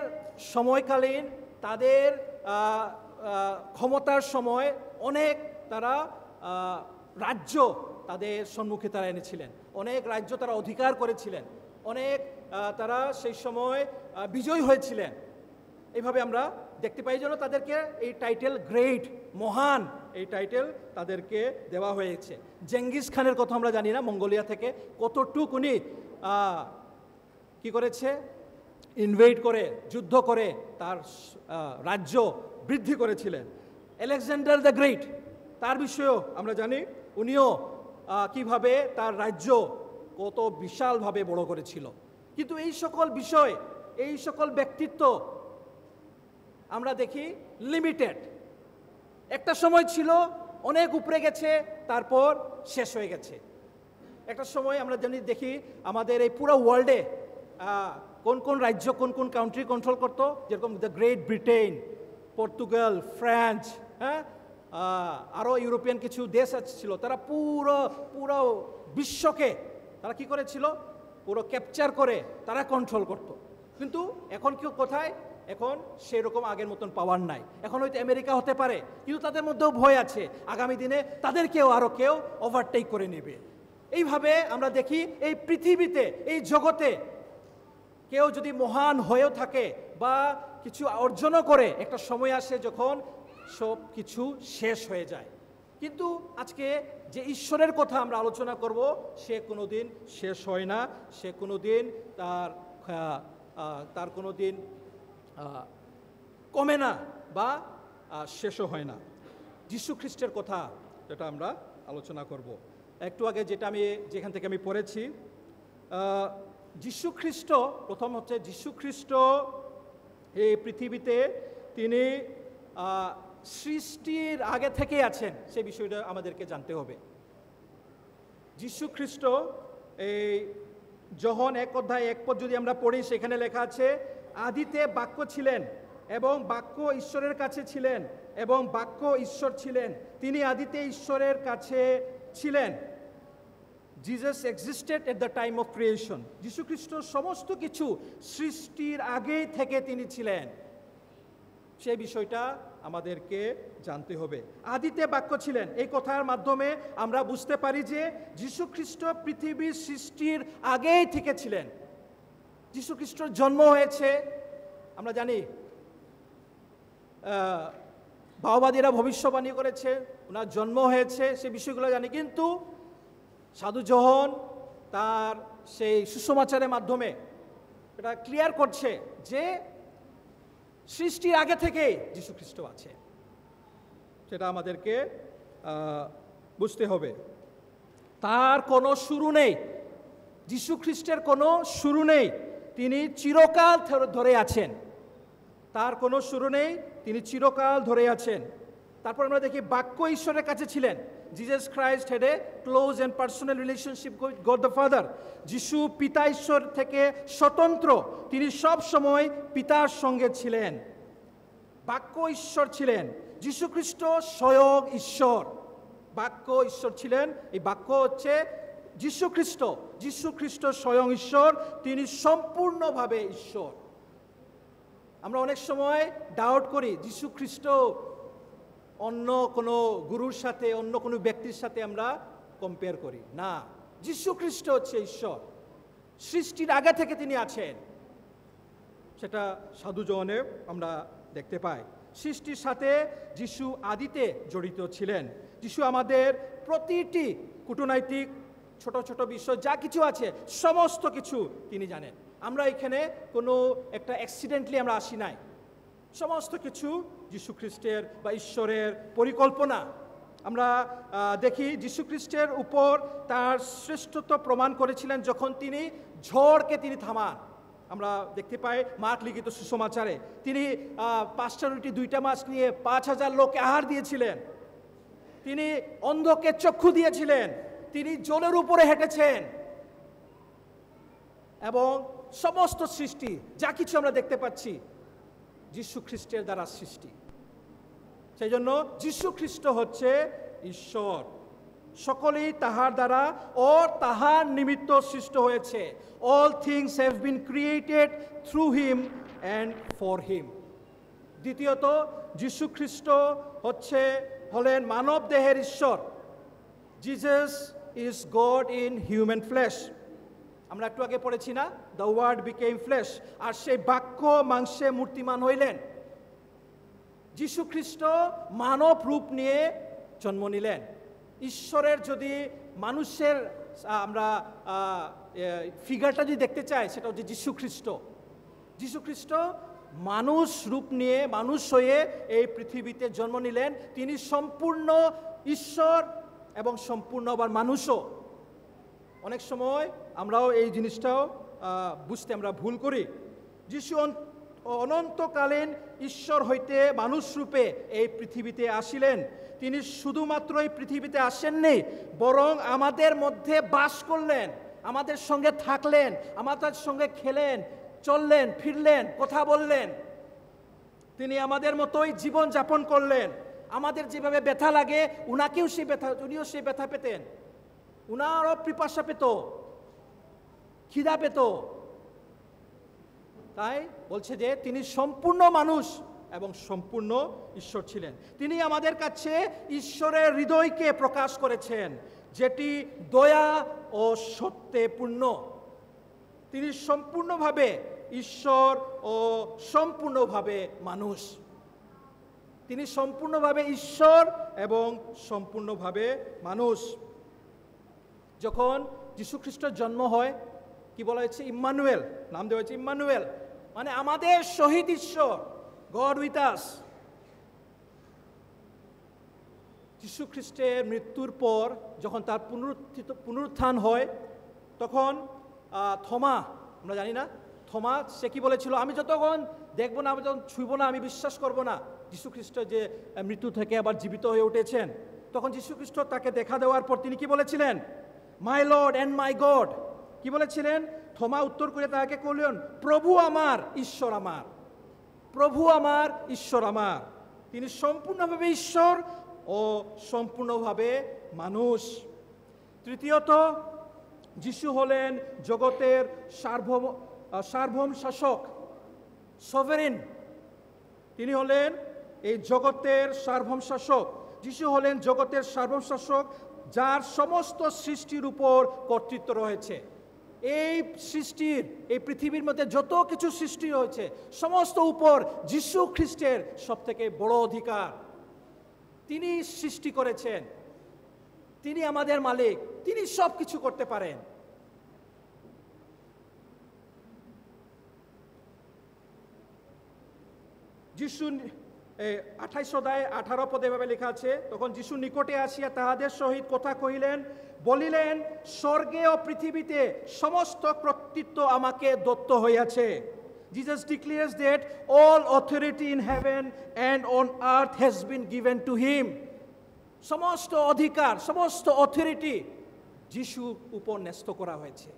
সময়কালীন, তাদের ক্ষমতার সময় অনেক তারা রাজ্য তাদের সম্মুখে তারা এনেছিলেন, অনেক রাজ্য তারা অধিকার করেছিলেন, অনেক তারা সেই সময় বিজয়ী হয়েছিলেন। এইভাবে আমরা দেখতে পাই, যেন তাদেরকে এই টাইটেল গ্রেট, মহান, এই টাইটেল তাদেরকে দেওয়া হয়েছে। জেঙ্গিস খানের কথা আমরা জানি না, মঙ্গোলিয়া থেকে কতটুকু উনি কী করেছে, ইনভেড করে, যুদ্ধ করে তার রাজ্য বৃদ্ধি করেছিলেন। আলেকজান্ডার দ্য গ্রেট, তার বিষয়েও আমরা জানি, উনিও কিভাবে তার রাজ্য কত বিশালভাবে বড় করেছিল। কিন্তু এই সকল বিষয়, এই সকল ব্যক্তিত্ব আমরা দেখি লিমিটেড। একটা সময় ছিল অনেক উপরে গেছে, তারপর শেষ হয়ে গেছে। একটা সময় আমরা জানি, দেখি আমাদের এই পুরো ওয়ার্ল্ডে কোন কোন রাজ্য, কোন কোন কান্ট্রি কন্ট্রোল করতো, যেরকম the great Britain, Portugal, France, হ্যাঁ, আরও ইউরোপিয়ান কিছু দেশ ছিল, তারা পুরো পুরো বিশ্বকে তারা কি করেছিল, পুরো ক্যাপচার করে তারা কন্ট্রোল করত। কিন্তু এখন কেউ কোথায়, এখন সেরকম আগের মতন পাওয়ার নাই। এখন হয়তো আমেরিকা হতে পারে, কিন্তু তাদের মধ্যেও ভয় আছে আগামী দিনে তাদেরকেও আরও কেউ ওভারটেক করে নেবে। এইভাবে আমরা দেখি এই পৃথিবীতে, এই জগতে কেউ যদি মহান হয়েও থাকে বা কিছু অর্জনও করে, একটা সময় আসে যখন সব কিছু শেষ হয়ে যায়। কিন্তু আজকে যে ঈশ্বরের কথা আমরা আলোচনা করব, সে কোনোদিন শেষ হয় না, সে কোনোদিন তার কোনোদিন কমে না বা শেষও হয় না। যীশু খ্রিস্টের কথা যেটা আমরা আলোচনা করব, একটু আগে যেখান থেকে আমি পড়েছি, যীশু খ্রিস্ট, প্রথম হচ্ছে যীশু খ্রিস্ট এই পৃথিবীতে তিনি সৃষ্টির আগে থেকেই আছেন, সে বিষয়টা আমাদেরকে জানতে হবে। যীশু খ্রিস্ট এই যোহন 1:1 যদি আমরা পড়ি, সেখানে লেখা আছে, আদিতে বাক্য ছিলেন এবং বাক্য ঈশ্বরের কাছে ছিলেন এবং বাক্য ঈশ্বর ছিলেন, তিনি আদিতে ঈশ্বরের কাছে ছিলেন। Jesus existed at the time of creation. যীশু খ্রিস্ট সমস্ত কিছু সৃষ্টির আগেই থেকে তিনি ছিলেন, সেই বিষয়টা আমাদেরকে জানতে হবে। আদিতে বাক্য ছিলেন, এই কথার মাধ্যমে আমরা বুঝতে পারি যে যীশু খ্রিস্ট পৃথিবীর সৃষ্টির আগেই থেকে ছিলেন। যীশু খ্রিস্টর জন্ম হয়েছে, আমরা জানি মাওবাদীরা ভবিষ্যবাণী করেছে ওনার জন্ম হয়েছে, সে বিষয়গুলো জানি। কিন্তু সাধু যোহন তার সেই সুসমাচারের মাধ্যমে এটা ক্লিয়ার করছে যে সৃষ্টির আগে থেকে যীশু খ্রিস্ট আছে, সেটা আমাদেরকে বুঝতে হবে। তার কোনো শুরু নেই, যীশু খ্রিস্টের কোনো শুরু নেই, তিনি চিরকাল ধরে আছেন। তার কোনো শুরু নেই, তিনি চিরকাল ধরে আছেন। তারপর আমরা দেখি বাক্য ঈশ্বরের কাছে ছিলেন। Jesus Christ had a close and personal relationship with god the father. যিশু পিতা ঈশ্বর থেকে স্বতন্ত্র, তিনি সব সময় পিতার সঙ্গে ছিলেন। বাক্য ঈশ্বর ছিলেন, যীশু খ্রিস্ট স্বয়ং ঈশ্বর। বাক্য ঈশ্বর ছিলেন, এই বাক্য হচ্ছে যীশু খ্রিস্ট। যীশু খ্রিস্ট স্বয়ং ঈশ্বর, তিনি সম্পূর্ণভাবে ঈশ্বর। আমরা অনেক সময় ডাউট করি যীশু খ্রিস্ট অন্য কোনো গুরুর সাথে, অন্য কোনো ব্যক্তির সাথে আমরা কম্পেয়ার করি না। যীশু খ্রিস্ট হচ্ছে ঈশ্বর, সৃষ্টির আগে থেকে তিনি আছেন, সেটা সাধু যোহনে আমরা দেখতে পাই। সৃষ্টির সাথে যিশু আদিতে জড়িত ছিলেন। যিশু আমাদের প্রতিটি কূটনৈতিক ছোট ছোট বিষয় যা কিছু আছে সমস্ত কিছু তিনি জানেন। আমরা এখানে কোনো একটা অ্যাক্সিডেন্টলি আমরা আসি নাই, সমস্ত কিছু যীশু খ্রিস্টের বা ঈশ্বরের পরিকল্পনা। আমরা দেখি যীশু খ্রিস্টের উপর তার শ্রেষ্ঠত্ব প্রমাণ করেছিলেন যখন তিনি ঝড়কে তিনি থামান। আমরা দেখতে পাই মার্ক লিখিত সুসমাচারে তিনি 5টা রুটি 2টা মাছ নিয়ে 5000 লোককে আহার দিয়েছিলেন। তিনি অন্ধকে চক্ষু দিয়েছিলেন, তিনি জলের উপরে হেঁটেছেন, এবং সমস্ত সৃষ্টি যা কিছু আমরা দেখতে পাচ্ছি যীশু খ্রিস্টের দ্বারা সৃষ্টি। সেই জন্য যীশু খ্রিস্ট হচ্ছে ঈশ্বর, সকলেই তাহার দ্বারা ও তাহার নিমিত্ত সৃষ্ট হয়েছে। All things have been created through him and for him. দ্বিতীয়ত যীশু খ্রিস্ট হলেন মানব দেহের ঈশ্বর। Jesus is god in human flash. আমরা একটু আগে পড়েছি না, দ্য ওয়ার্ড বিকেম ফ্লেশ, আর সেই বাক্য মাংসে মূর্তিমান হইলেন। যীশু খ্রিস্ট মানব রূপ নিয়ে জন্ম নিলেন। ঈশ্বরের যদি মানুষের আমরা ফিগারটা যদি দেখতে চাই, সেটা হচ্ছে যীশু খ্রিস্ট। যীশু খ্রিস্ট মানুষ রূপ নিয়ে, মানুষ হয়ে এই পৃথিবীতে জন্ম নিলেন। তিনি সম্পূর্ণ ঈশ্বর এবং সম্পূর্ণ আবার মানুষও। অনেক সময় আমরাও এই জিনিসটাও বুঝতে আমরা ভুল করি। যিশু অনন্তকালীন ঈশ্বর হইতে মানুষ রূপে এই পৃথিবীতে আসিলেন। তিনি শুধুমাত্র এই পৃথিবীতে আসেননি, বরং আমাদের মধ্যে বাস করলেন, আমাদের সঙ্গে থাকলেন, আমাদের সঙ্গে খেলেন, চললেন, ফিরলেন, কথা বললেন। তিনি আমাদের মতোই জীবন যাপন করলেন। আমাদের যেভাবে ব্যথা লাগে উনিও সেই ব্যথা পেতেন, উনারও পিপাসা পেত, খিদা পেত। তাই বলছে যে তিনি সম্পূর্ণ মানুষ এবং সম্পূর্ণ ঈশ্বর ছিলেন। তিনি আমাদের কাছে ঈশ্বরের হৃদয়কে প্রকাশ করেছেন, যেটি দয়া ও সত্যে পূর্ণ। তিনি সম্পূর্ণভাবে ঈশ্বর ও সম্পূর্ণভাবে মানুষ। তিনি সম্পূর্ণভাবে ঈশ্বর এবং সম্পূর্ণভাবে মানুষ। যখন যীশু খ্রিস্টের জন্ম হয়, কি বলা হয়েছে? ইম্মানুয়েল, নাম দেওয়া হয়েছে ইম্মানুয়েল, মানে আমাদের শহীদ ঈশ্বর, গড উইথ আস। যীশু খ্রিস্টের মৃত্যুর পর যখন তার পুনরুত্থান হয়, তখন থমা, আমরা জানি না, থমা সে কি বলেছিল? আমি যতক্ষণ দেখবো না, আমি যখন ছুঁব না, আমি বিশ্বাস করব না যীশু খ্রিস্ট যে মৃত্যু থেকে আবার জীবিত হয়ে উঠেছেন। তখন যীশু খ্রিস্ট তাকে দেখা দেওয়ার পর তিনি কি বলেছিলেন? My lord and my god. কি বলেছিলেন? থমা উত্তর করে তাকে বললেন, প্রভু আমার, ঈশ্বর আমার। প্রভু আমার, ঈশ্বর আমার। তিনি সম্পূর্ণভাবে ঈশ্বর ও সম্পূর্ণভাবে মানুষ। তৃতীয়ত, যিশু হলেন জগতের সার্বভৌম শাসক, সভেরেন। তিনি হলেন এই জগতের সার্বভৌম শাসক। যিশু হলেন জগতের সার্বভৌম শাসক, যার সমস্ত সৃষ্টির উপর কর্তৃত্ব রয়েছে। এই সৃষ্টির, এই পৃথিবীর মধ্যে যত কিছু সৃষ্টি হয়েছে, সমস্ত উপর যীশু খ্রিস্টের সব থেকে বড় অধিকার। তিনি সৃষ্টি করেছেন, তিনি আমাদের মালিক, তিনি সব কিছু করতে পারেন। যিশু 28 অধ্যায় 18 পদে এভাবে লেখা আছে, তখন যিশু নিকটে আসিয়া তাহাদের সহিত কথা কহিলেন, বলিলেন, স্বর্গে ও পৃথিবীতে সমস্ত কর্তৃত্ব আমাকে দত্ত হইয়াছে। Jesus declares that all authority in heaven and on earth has been given to him. সমস্ত অধিকার, সমস্ত অথরিটি যিশুর উপর ন্যস্ত করা হয়েছে।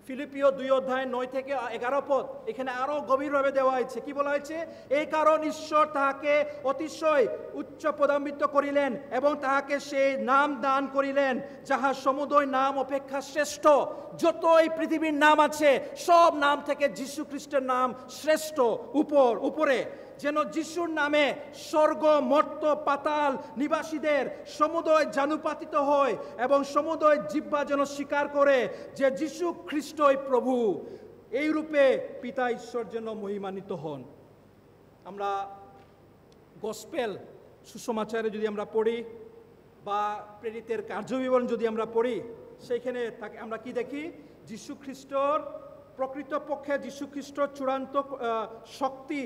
ফিলিপিও 2 অধ্যায় 9 থেকে 11 পদ এখানে আরো গভীরভাবে দেওয়া হয়েছে। কি বলা হয়েছে? এই কারণ ঈশ্বর তাহাকে অতিশয় উচ্চ পদান্বিত করিলেন এবং তাহাকে সেই নাম দান করিলেন যাহা সমুদয় নাম অপেক্ষা শ্রেষ্ঠ। যত এই পৃথিবীর নাম আছে, সব নাম থেকে যীশু খ্রিস্টের নাম শ্রেষ্ঠ, উপরে। যেন যিশুর নামে স্বর্গ, মর্ত্য, পাতাল নিবাসীদের সমুদয় জানুপাতিত হয় এবং সমুদয় জিহ্বা যেন স্বীকার করে যে যিশু খ্রিস্টই প্রভু। এই রূপে পিতা ঈশ্বর যেন মহিমান্বিত হন। আমরা গসপেল, সুসমাচারে যদি আমরা পড়ি বা প্রেরিতের কার্যবিবরণ যদি আমরা পড়ি, সেইখানে তাকে আমরা কি দেখি? যিশু খ্রিস্টর, প্রকৃতপক্ষে যিশু খ্রিস্টর চূড়ান্ত শক্তি,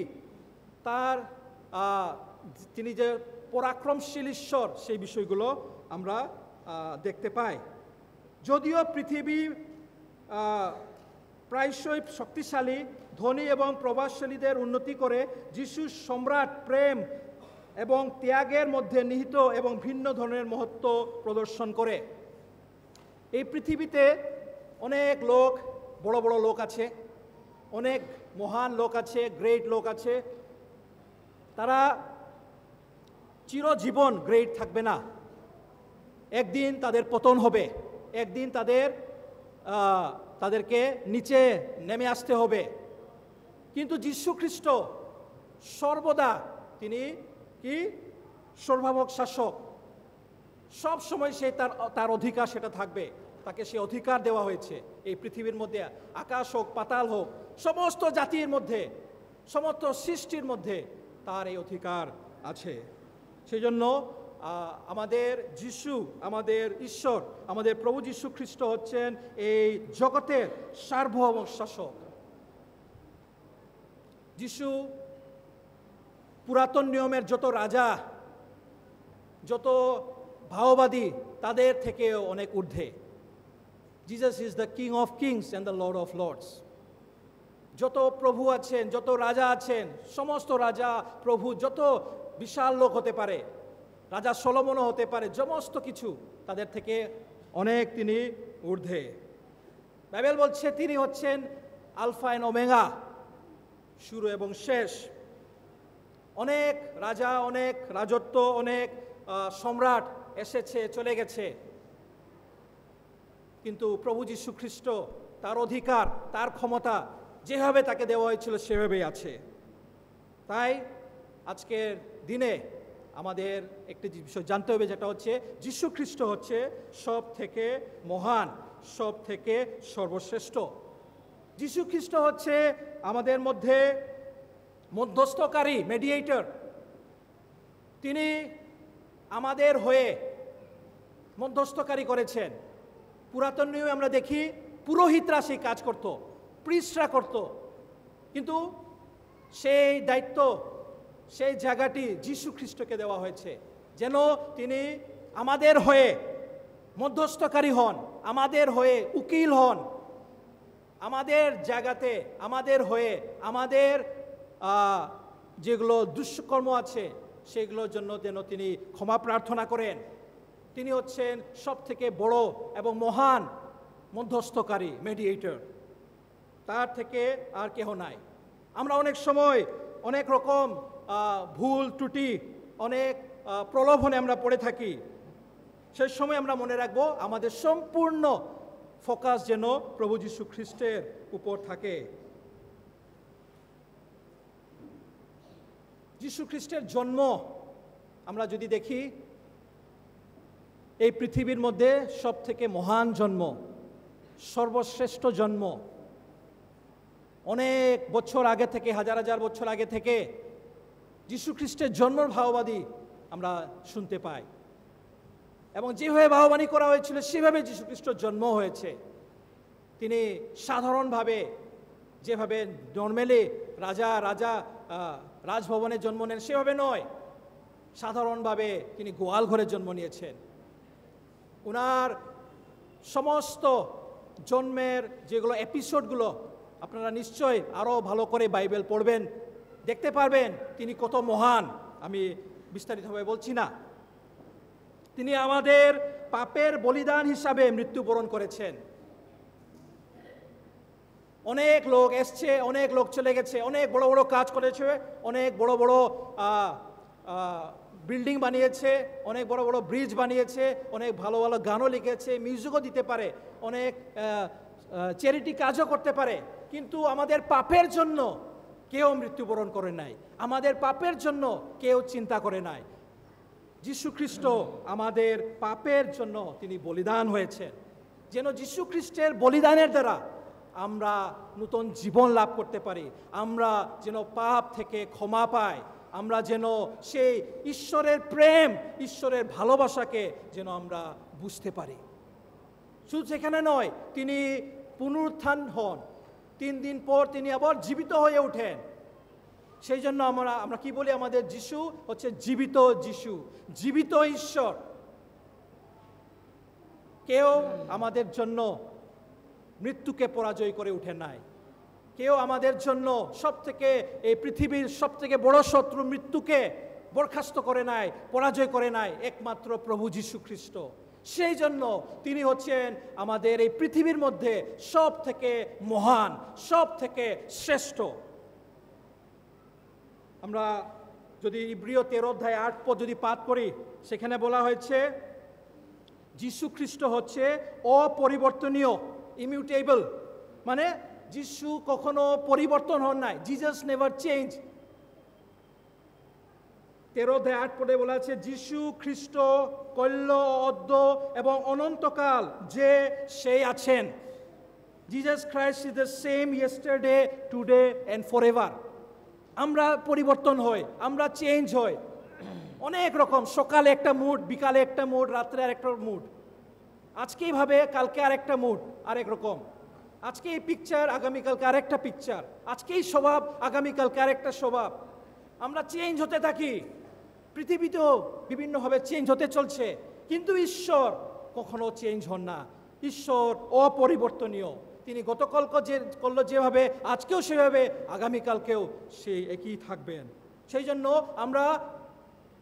তার তিনি যে পরাক্রমশীল ঈশ্বর, সেই বিষয়গুলো আমরা দেখতে পাই। যদিও পৃথিবী প্রায়শই শক্তিশালী, ধনী এবং প্রভাবশালীদের উন্নতি করে, যিশুর সম্রাট প্রেম এবং ত্যাগের মধ্যে নিহিত এবং ভিন্ন ধরনের মহত্ব প্রদর্শন করে। এই পৃথিবীতে অনেক লোক, বড় বড় লোক আছে, অনেক মহান লোক আছে, গ্রেট লোক আছে। তারা চিরজীবন গ্রেট থাকবে না, একদিন তাদের পতন হবে, একদিন তাদেরকে নিচে নেমে আসতে হবে। কিন্তু যীশু খ্রিস্ট সর্বদা তিনি কি? সর্বাবক শাসক। সব সময় সে তার অধিকার সেটা থাকবে, তাকে সে অধিকার দেওয়া হয়েছে। এই পৃথিবীর মধ্যে আকাশ হোক, পাতাল হোক, সমস্ত জাতির মধ্যে, সমস্ত সৃষ্টির মধ্যে তার এই অধিকার আছে। সেই জন্য আমাদের যিশু, আমাদের ঈশ্বর, আমাদের প্রভু যীশু খ্রিস্ট হচ্ছেন এই জগতের সার্বভৌম শাসক। যিশু পুরাতন নিয়মের যত রাজা, যত ভাওবাদী, তাদের থেকেও অনেক ঊর্ধ্বে। Jesus is the king of kings and the lord of lords. যত প্রভু আছেন, যত রাজা আছেন, সমস্ত রাজা প্রভু, যত বিশাল লোক হতে পারে, রাজা সলোমনও হতে পারে, সমস্ত কিছু তাদের থেকে অনেক তিনি ঊর্ধ্বে। বাইবেল বলছে তিনি হচ্ছেন আলফা এন্ড ওমেগা, শুরু এবং শেষ। অনেক রাজা, অনেক রাজত্ব, অনেক সম্রাট এসেছে, চলে গেছে, কিন্তু প্রভু যীশু খ্রিস্ট তার অধিকার, তার ক্ষমতা যেভাবে তাকে দেওয়া হয়েছিল সেভাবেই আছে। তাই আজকের দিনে আমাদের একটি বিষয় জানতে হবে, যেটা হচ্ছে যীশু খ্রিস্ট হচ্ছে সব থেকে মহান, সব থেকে সর্বশ্রেষ্ঠ। যীশু খ্রিস্ট হচ্ছে আমাদের মধ্যে মধ্যস্থকারী, মেডিয়েটর। তিনি আমাদের হয়ে মধ্যস্থকারী করেছেন। পুরাতন নিয়মে আমরা দেখি পুরোহিতরা সেই কাজ করত, প্রিস্টরা করত, কিন্তু সেই দায়িত্ব, সেই জায়গাটি যীশু খ্রিস্টকে দেওয়া হয়েছে, যেন তিনি আমাদের হয়ে মধ্যস্থকারী হন, আমাদের হয়ে উকিল হন, আমাদের জায়গাতে আমাদের হয়ে আমাদের যেগুলো দুষ্কর্ম আছে সেগুলোর জন্য যেন তিনি ক্ষমা প্রার্থনা করেন। তিনি হচ্ছেন সব থেকে বড় এবং মহান মধ্যস্থকারী, মেডিয়েটর। তার থেকে আর কেহ নাই। আমরা অনেক সময় অনেক রকম ভুল ত্রুটি, অনেক প্রলোভনে আমরা পড়ে থাকি। সেই সময় আমরা মনে রাখবো আমাদের সম্পূর্ণ ফোকাস যেন প্রভু যীশু খ্রিস্টের উপর থাকে। যীশু খ্রিস্টের জন্ম আমরা যদি দেখি, এই পৃথিবীর মধ্যে সব থেকে মহান জন্ম, সর্বশ্রেষ্ঠ জন্ম। অনেক বছর আগে থেকে, হাজার হাজার বছর আগে থেকে যীশু খ্রিস্টের জন্মের ভাববাদী আমরা শুনতে পাই, এবং যেভাবে ভাববাণী করা হয়েছিল সেভাবে যীশু খ্রিস্টের জন্ম হয়েছে। তিনি সাধারণভাবে, যেভাবে নর্মালি রাজা রাজভবনে জন্ম নেন সেভাবে নয়, সাধারণভাবে তিনি গোয়াল ঘরে জন্ম নিয়েছেন। ওনার সমস্ত জন্মের যেগুলো এপিসোডগুলো আপনারা নিশ্চয়ই আরও ভালো করে বাইবেল পড়বেন, দেখতে পারবেন তিনি কত মহান। আমি বিস্তারিতভাবে বলছি না। তিনি আমাদের পাপের বলিদান হিসাবে মৃত্যুবরণ করেছেন। অনেক লোক এসছে, অনেক লোক চলে গেছে, অনেক বড় বড় কাজ করেছে, অনেক বড় বড় বিল্ডিং বানিয়েছে, অনেক বড় বড় ব্রিজ বানিয়েছে, অনেক ভালো ভালো গানও লিখেছে, মিউজিকও দিতে পারে, অনেক চ্যারিটি কাজও করতে পারে, কিন্তু আমাদের পাপের জন্য কেউ মৃত্যুবরণ করে নাই, আমাদের পাপের জন্য কেউ চিন্তা করে নাই। যীশু খ্রিস্ট আমাদের পাপের জন্য তিনি বলিদান হয়েছেন, যেন যীশু খ্রিস্টের বলিদানের দ্বারা আমরা নতুন জীবন লাভ করতে পারি, আমরা যেন পাপ থেকে ক্ষমা পাই, আমরা যেন সেই ঈশ্বরের প্রেম, ঈশ্বরের ভালোবাসাকে যেন আমরা বুঝতে পারি। শুধু সেখানে নয়, তিনি পুনরুত্থান হন, 3 দিন পর তিনি আবার জীবিত হয়ে ওঠেন। সেই জন্য আমরা কি বলি, আমাদের যিশু হচ্ছে জীবিত যিশু, জীবিত ঈশ্বর। কেউ আমাদের জন্য মৃত্যুকে পরাজয় করে উঠে নাই, কেউ আমাদের জন্য এই পৃথিবীর সব থেকে বড় শত্রু মৃত্যুকে বরখাস্ত করে নাই, পরাজয় করে নাই, একমাত্র প্রভু যীশু খ্রিস্ট। সেই জন্য তিনি হচ্ছেন আমাদের এই পৃথিবীর মধ্যে সব থেকে মহান, সব থেকে শ্রেষ্ঠ। আমরা যদি ইব্রিয় 13 অধ্যায় 8 পদ যদি পাঠ করি, সেখানে বলা হয়েছে যীশু খ্রিস্ট হচ্ছে অপরিবর্তনীয়, ইমিউটেবল, মানে যিশু কখনো পরিবর্তন হন নাই, জিজাস নেভার চেঞ্জ। 13 অধ্যায় 8 পদে বলা আছে, যিশু খ্রিস্ট কল্য, অদ্য এবং অনন্তকাল যে সেই আছেন। Jesus Christ is the same yesterday, today and forever. আমরা পরিবর্তন হই, আমরা চেঞ্জ হই অনেক রকম। সকালে একটা মুড, বিকালে একটা মুড, রাত্রে আরেকটা মুড, আজকে এইভাবে, কালকে আরেকটা মুড, আরেক রকম। আজকে এই পিকচার, আগামীকালকে আরেকটা পিকচার, আজকে এই স্বভাব, আগামীকালকে আরেকটা স্বভাব। আমরা চেঞ্জ হতে থাকি, পৃথিবীতেও বিভিন্নভাবে চেঞ্জ হতে চলছে, কিন্তু ঈশ্বর কখনো চেঞ্জ হন না। ঈশ্বর অপরিবর্তনীয়। তিনি গতকাল করলো যেভাবে, আজকেও সেভাবে, আগামীকালকেও সেই একই থাকবেন। সেই জন্য আমরা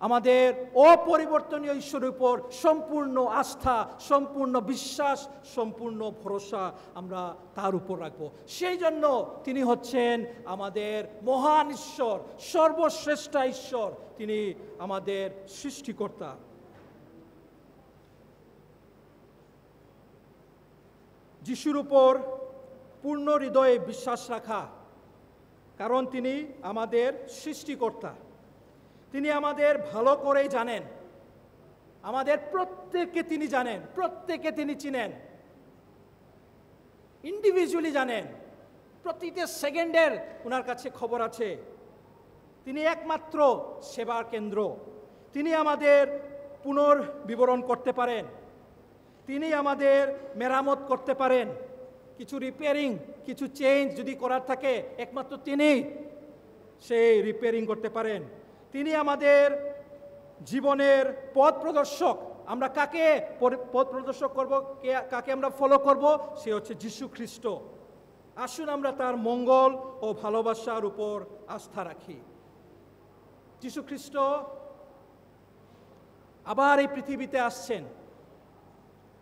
আমাদের অপরিবর্তনীয় ঈশ্বরের উপর সম্পূর্ণ আস্থা, সম্পূর্ণ বিশ্বাস, সম্পূর্ণ ভরসা আমরা তার উপর রাখব। সেই জন্য তিনি হচ্ছেন আমাদের মহান ঈশ্বর, সর্বশ্রেষ্ঠ ঈশ্বর, তিনি আমাদের সৃষ্টিকর্তা। যিশুর উপর পূর্ণ হৃদয়ে বিশ্বাস রাখা, কারণ তিনি আমাদের সৃষ্টিকর্তা, তিনি আমাদের ভালো করেই জানেন, আমাদের প্রত্যেককে তিনি জানেন, প্রত্যেককে তিনি চিনেন, ইন্ডিভিজুয়ালি জানেন, প্রতিটা সেকেন্ডের ওনার কাছে খবর আছে। তিনি একমাত্র সেবার কেন্দ্র, তিনি আমাদের পুনর্বিবরণ করতে পারেন, তিনি আমাদের মেরামত করতে পারেন, কিছু রিপেয়ারিং, কিছু চেঞ্জ যদি করার থাকে একমাত্র তিনি সেই রিপেয়ারিং করতে পারেন। তিনি আমাদের জীবনের পথ প্রদর্শক। আমরা কাকে পথ প্রদর্শক করব, কাকে আমরা ফলো করব? সে হচ্ছে যীশু খ্রিস্ট। আসুন আমরা তার মঙ্গল ও ভালোবাসার উপর আস্থা রাখি। যীশু খ্রিস্ট আবার এই পৃথিবীতে আসছেন,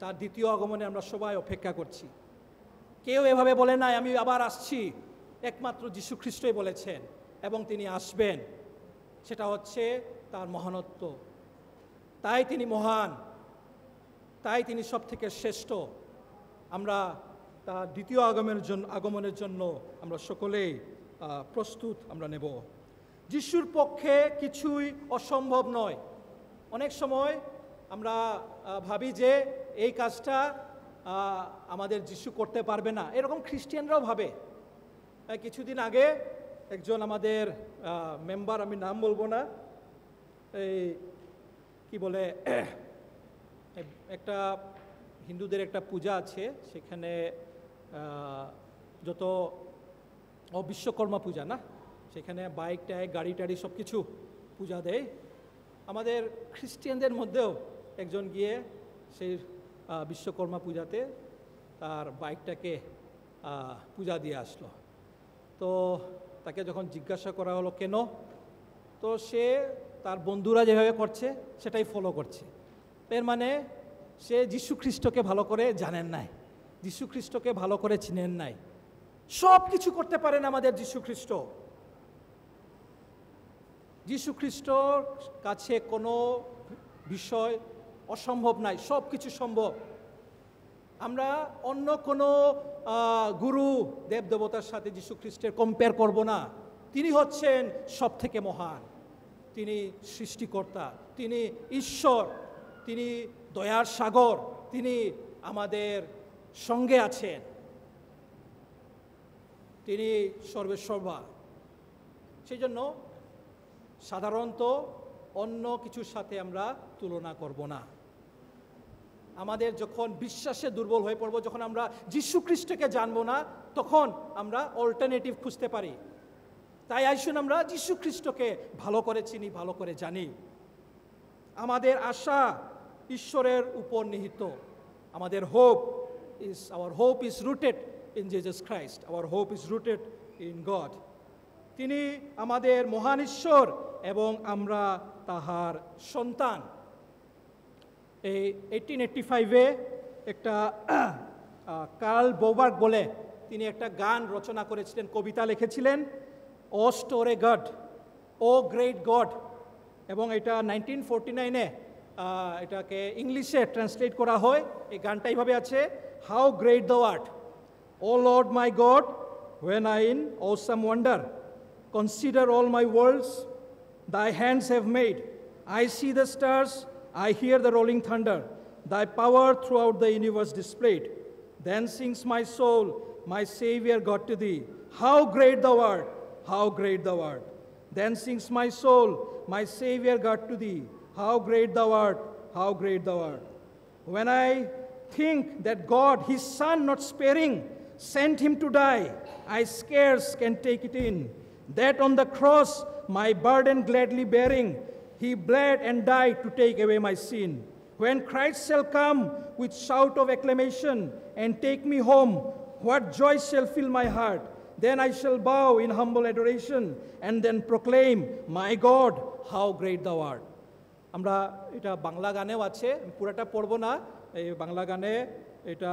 তার দ্বিতীয় আগমনে আমরা সবাই অপেক্ষা করছি। কেউ এভাবে বলে নাই আমি আবার আসছি, একমাত্র যীশু খ্রিস্টই বলেছেন এবং তিনি আসবেন। সেটা হচ্ছে তার মহানত্ব, তাই তিনি মহান, তাই তিনি সব থেকে শ্রেষ্ঠ। আমরা তার দ্বিতীয় আগমনের জন্য আমরা সকলেই প্রস্তুত আমরা নেব। যিশুর পক্ষে কিছুই অসম্ভব নয়। অনেক সময় আমরা ভাবি যে এই কাজটা আমাদের যিশু করতে পারবে না, এরকম খ্রিস্টানরাও ভাবে। কিছুদিন আগে একজন আমাদের মেম্বার, আমি নাম বলবো না, এই কি বলে, একটা হিন্দুদের একটা পূজা আছে, সেখানে যত বিশ্বকর্মা পূজা না, সেখানে বাইক টাইক গাড়ি টাড়ি সব কিছু পূজা দেয়। আমাদের খ্রিস্টানদের মধ্যেও একজন গিয়ে সেই বিশ্বকর্মা পূজাতে তার বাইকটাকে পূজা দিয়ে আসলো। তো তাকে যখন জিজ্ঞাসা করা হলো কেন, তো সে তার বন্ধুরা যেভাবে করছে সেটাই ফলো করছে। এর মানে সে যীশু খ্রিস্টকে ভালো করে জানেন নাই, যীশু খ্রিস্টকে ভালো করে চিনেন নাই। সব কিছু করতে পারেন আমাদের যীশু খ্রিস্ট। যীশু খ্রিস্টর কাছে কোনো বিষয় অসম্ভব নাই, সব কিছু সম্ভব। আমরা অন্য কোনো গুরু দেবদেবতার সাথে যীশু খ্রিস্টের কম্পেয়ার করব না। তিনি হচ্ছেন সব থেকে মহান, তিনি সৃষ্টিকর্তা, তিনি ঈশ্বর, তিনি দয়ার সাগর, তিনি আমাদের সঙ্গে আছেন, তিনি সর্বেসর্বা। সেই জন্য সাধারণত অন্য কিছুর সাথে আমরা তুলনা করব না। আমাদের যখন বিশ্বাসে দুর্বল হয়ে পড়ব, যখন আমরা যীশু খ্রিস্টকে জানবো না, তখন আমরা অল্টারনেটিভ খুঁজতে পারি। তাই আসুন আমরা যীশু খ্রিস্টকে ভালো করে চিনি, ভালো করে জানি। আমাদের আশা ঈশ্বরের উপর নিহিত। আমাদের our hope is rooted in Jesus Christ. Our hope is rooted in God. তিনি আমাদের মহান ঈশ্বর এবং আমরা তাহার সন্তান। এই 1885-এ একটা কার্ল বোবার্গ বলে তিনি একটা গান রচনা করেছিলেন, কবিতা লিখেছিলেন, ও স্টোরে গড, ও গ্রেট গড। এবং এটা 1949-এ এটাকে ইংলিশে ট্রান্সলেট করা হয়। এই গানটা এইভাবে আছে, how great the art, O lord my God, when I in awesome wonder consider all my worlds thy hands have made. I see the stars, I hear the rolling thunder, thy power throughout the universe displayed. Then sings my soul, my Savior God to thee, how great thou art, how great thou art. Then sings my soul, my Savior God to thee, how great thou art, how great thou art. When I think that God, his Son not sparing, sent him to die, I scarce can take it in, that on the cross, my burden gladly bearing, he bled and died to take away my sin. When Christ shall come with shout of acclamation and take me home, what joy shall fill my heart? Then I shall bow in humble adoration and then proclaim, my God, how great thou art. আমরা এটা বাংলা গানেও আছে, আমি পুরাটা পড়ব না। এই বাংলা গানে এটা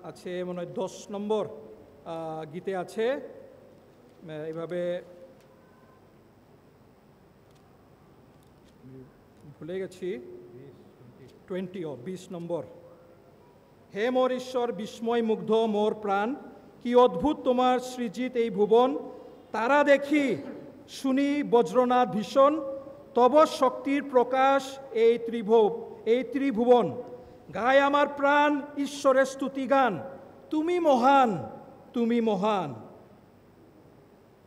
আছে মনে হয় 10 নম্বর গীতে আছে, এইভাবে ভুলে গেছি, 20 নম্বর। হে মোর ঈশ্বর, বিস্ময় মুগ্ধ মোর প্রাণ, কি অদ্ভুত তোমার সৃজিত এই ভুবন। তারা দেখি শুনি বজ্রনাথ ভীষণ, তব শক্তির প্রকাশ এই ত্রিভুবন। গায় আমার প্রাণ ঈশ্বরের স্তুতিগান, তুমি মহান, তুমি মহান।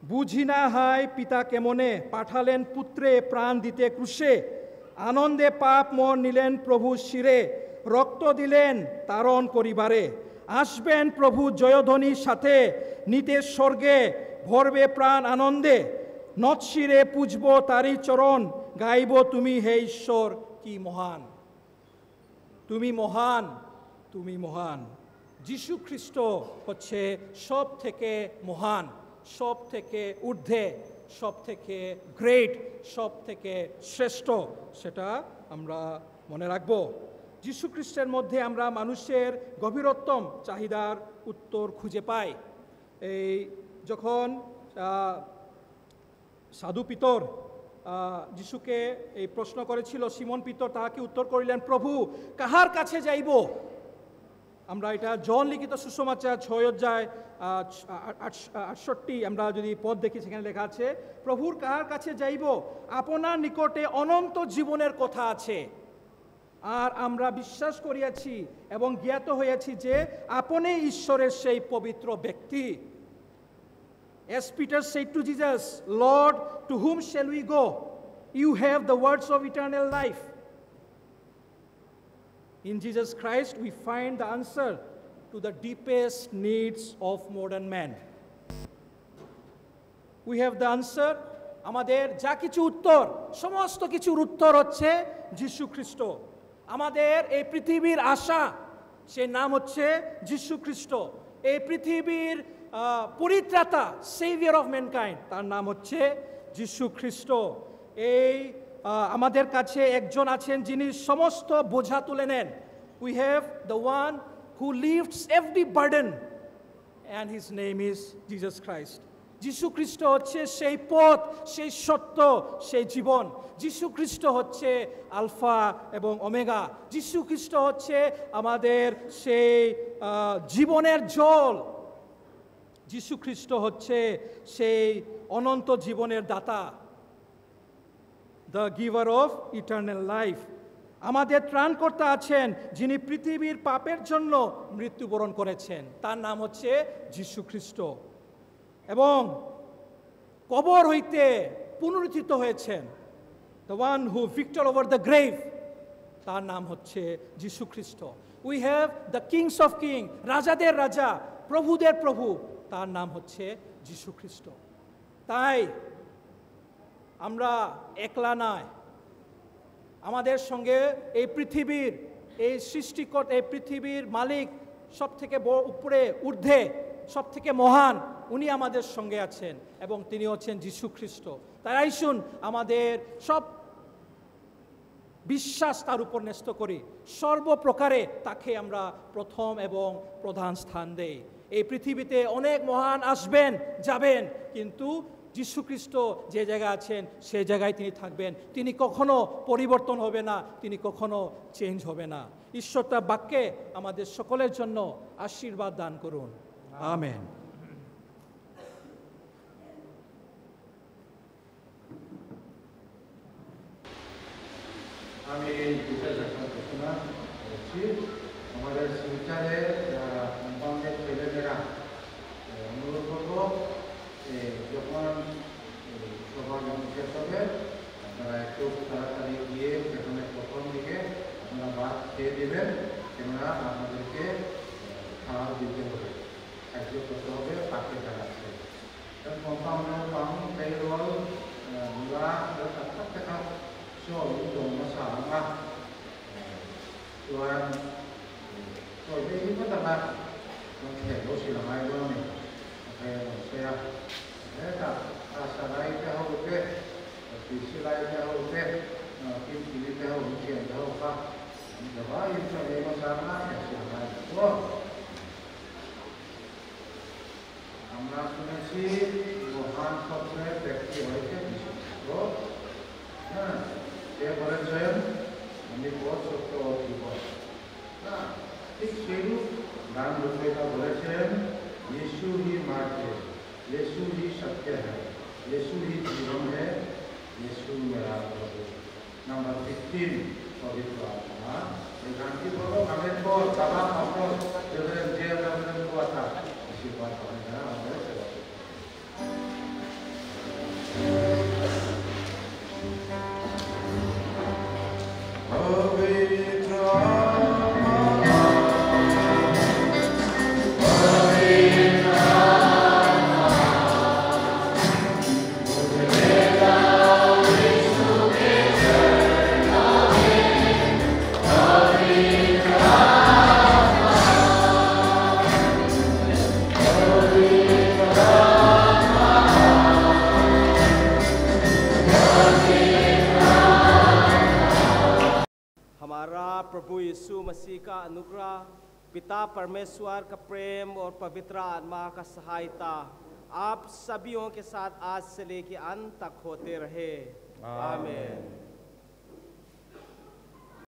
বুঝি না হায় পিতা কেমনে, পাঠালেন পুত্রে প্রাণ দিতে ক্রুশে। আনন্দে পাপ মোর নিলেন প্রভু শিরে, রক্ত দিলেন তারণ করিবারে। আসবেন প্রভু জয়ধ্বনির সাথে, নিতে স্বর্গে ভরবে প্রাণ আনন্দে। নৎশিরে পুজব তারি চরণ, গাইব তুমি হে ঈশ্বর কি মহান। তুমি মহান, তুমি মহান। যীশু খ্রিস্ট হচ্ছে সব থেকে মহান, সব থেকে ঊর্ধ্বে, সব থেকে গ্রেট, সব থেকে শ্রেষ্ঠ, সেটা আমরা মনে রাখব। যীশু খ্রিস্টের মধ্যে আমরা মানুষের গভীরতম চাহিদার উত্তর খুঁজে পাই। এই যখন সাধু পিতর যিশুকে এই প্রশ্ন করেছিল, সিমন পিতর তাহাকে উত্তর করিলেন, প্রভু কাহার কাছে যাইব। আমরা এটা জন লিখিত সুসমাচার 6:68 আমরা যদি পদ দেখি, সেখানে লেখা আছে, প্রভুর কাহার কাছে যাইব, আপনার নিকটে অনন্ত জীবনের কথা আছে। আর আমরা বিশ্বাস করিয়াছি এবং জ্ঞাত হইয়াছি যে আপনি ঈশ্বরের সেই পবিত্র ব্যক্তি। As Peter said to Jesus, Lord, to whom shall we go? You have the words of eternal life. In Jesus Christ, we find the answer to the deepest needs of modern man. We have the answer. আমাদের যা কিছু উত্তর, সমস্ত কিছুর উত্তর হচ্ছে যীশু খ্রিস্ট। আমাদের এই পৃথিবীর আশা, সে নাম হচ্ছে যীশু খ্রিস্ট। এই পৃথিবীর পরিত্রাতা, সেভিয়ার অফ ম্যানকাইন্ড, তার নাম হচ্ছে যীশু খ্রিস্ট। এই আমাদের কাছে একজন আছেন যিনি সমস্ত বোঝা তুলে নেন। We have the one who lifts every burden, and his name is Jesus Christ. যীশু খ্রিস্ট হচ্ছে সেই পথ, সেই সত্য, সেই জীবন। যীশু খ্রিস্ট হচ্ছে আলফা এবং ওমেগা। যীশু খ্রিস্ট হচ্ছে আমাদের সেই জীবনের জল। যীশু খ্রিস্ট হচ্ছে সেই অনন্ত জীবনের দাতা, the giver of eternal life. আমাদের ত্রাণকর্তা আছেন যিনি পৃথিবীর পাপের জন্য মৃত্যুবরণ করেছেন, তার নাম হচ্ছে যীশু খ্রিস্ট। এবং কবর হইতে পুনরুত্থিত হয়েছেন, the one who victor over the grave, তার নাম হচ্ছে যীশু খ্রিস্ট। We have the kings of king, রাজাদের রাজা, প্রভুদের প্রভু, তার নাম হচ্ছে যীশু খ্রিস্ট। তাই আমরা একলা নয়, আমাদের সঙ্গে এই পৃথিবীর এই সৃষ্টিকর্তা, এই পৃথিবীর মালিক, সব থেকে উপরে ঊর্ধ্বে, সব থেকে মহান, উনি আমাদের সঙ্গে আছেন এবং তিনি হচ্ছেন যীশু খ্রিস্ট। তাই আইসুন আমাদের সব বিশ্বাস তার উপর ন্যস্ত করি, সর্বপ্রকারে তাকে আমরা প্রথম এবং প্রধান স্থান দেই। এই পৃথিবীতে অনেক মহান আসবেন যাবেন, কিন্তু যীশু খ্রিস্ট যে জায়গায় আছেন সেই জায়গায় তিনি থাকবেন। তিনি কখনো পরিবর্তন হবে না, তিনি কখনো চেঞ্জ হবে না। ঈশ্বর তার বাক্যে আমাদের সকলের জন্য আশীর্বাদ দান করুন। আমেন। আমি এই বিশেষ একটা ঘোষণা করছি। আমাদের শিলচরে কম্পাউন্ডের ছেলেমেয়েরা অনুরোধ করবো, যখন সভা শেষ হবে আপনারা একটু তাড়াতাড়ি গিয়ে সেখানে প্রথম দিকে আপনারা ভাত খেয়ে দেবেন, কেননা আপনাদেরকে খাওয়া দিতে হবে, সাহায্য করতে হবে, পাখি চালাচ্ছে। কম্পাউন্ডের পাম পেরোল মুলা একটা cho những đồ nó xả ra rồi cái mất tập bạn nó thể nó chỉ là mai luôn này về xe thế cả xả đây theo ok thì xe đây theo ok kim chỉ theo mungkin jauh kah? Coba insya Allah sana ya silakan. Wah, আমরা শুনেছি মহান স্বপ্নের ব্যক্তি হয়েছে বিশুদ্ধ। হ্যাঁ, কে বলেছেন আমি পথ সত্য ও জীবন। না, ঠিক সেইরূপ गान रुपये बोलेছেন यीशु ही मार्ग है, यीशु ही सत्य है, यीशु ही जीवन है, यीशु मेरा प्रभु। नंबर 15 पवित्र आत्मा ये गानটি বলো গানের পর বাবা আপনার যেখানে যে আপনাদের কথা इसी बात हमें जाना हमारे सेवा प्रभु यीशु मसीह का अनुग्रह, पिता परमेश्वर का प्रेम और पवित्र आत्मा का सहायता आप सभीयों के साथ आज से लेकर अंत तक होते रहे। आमीन।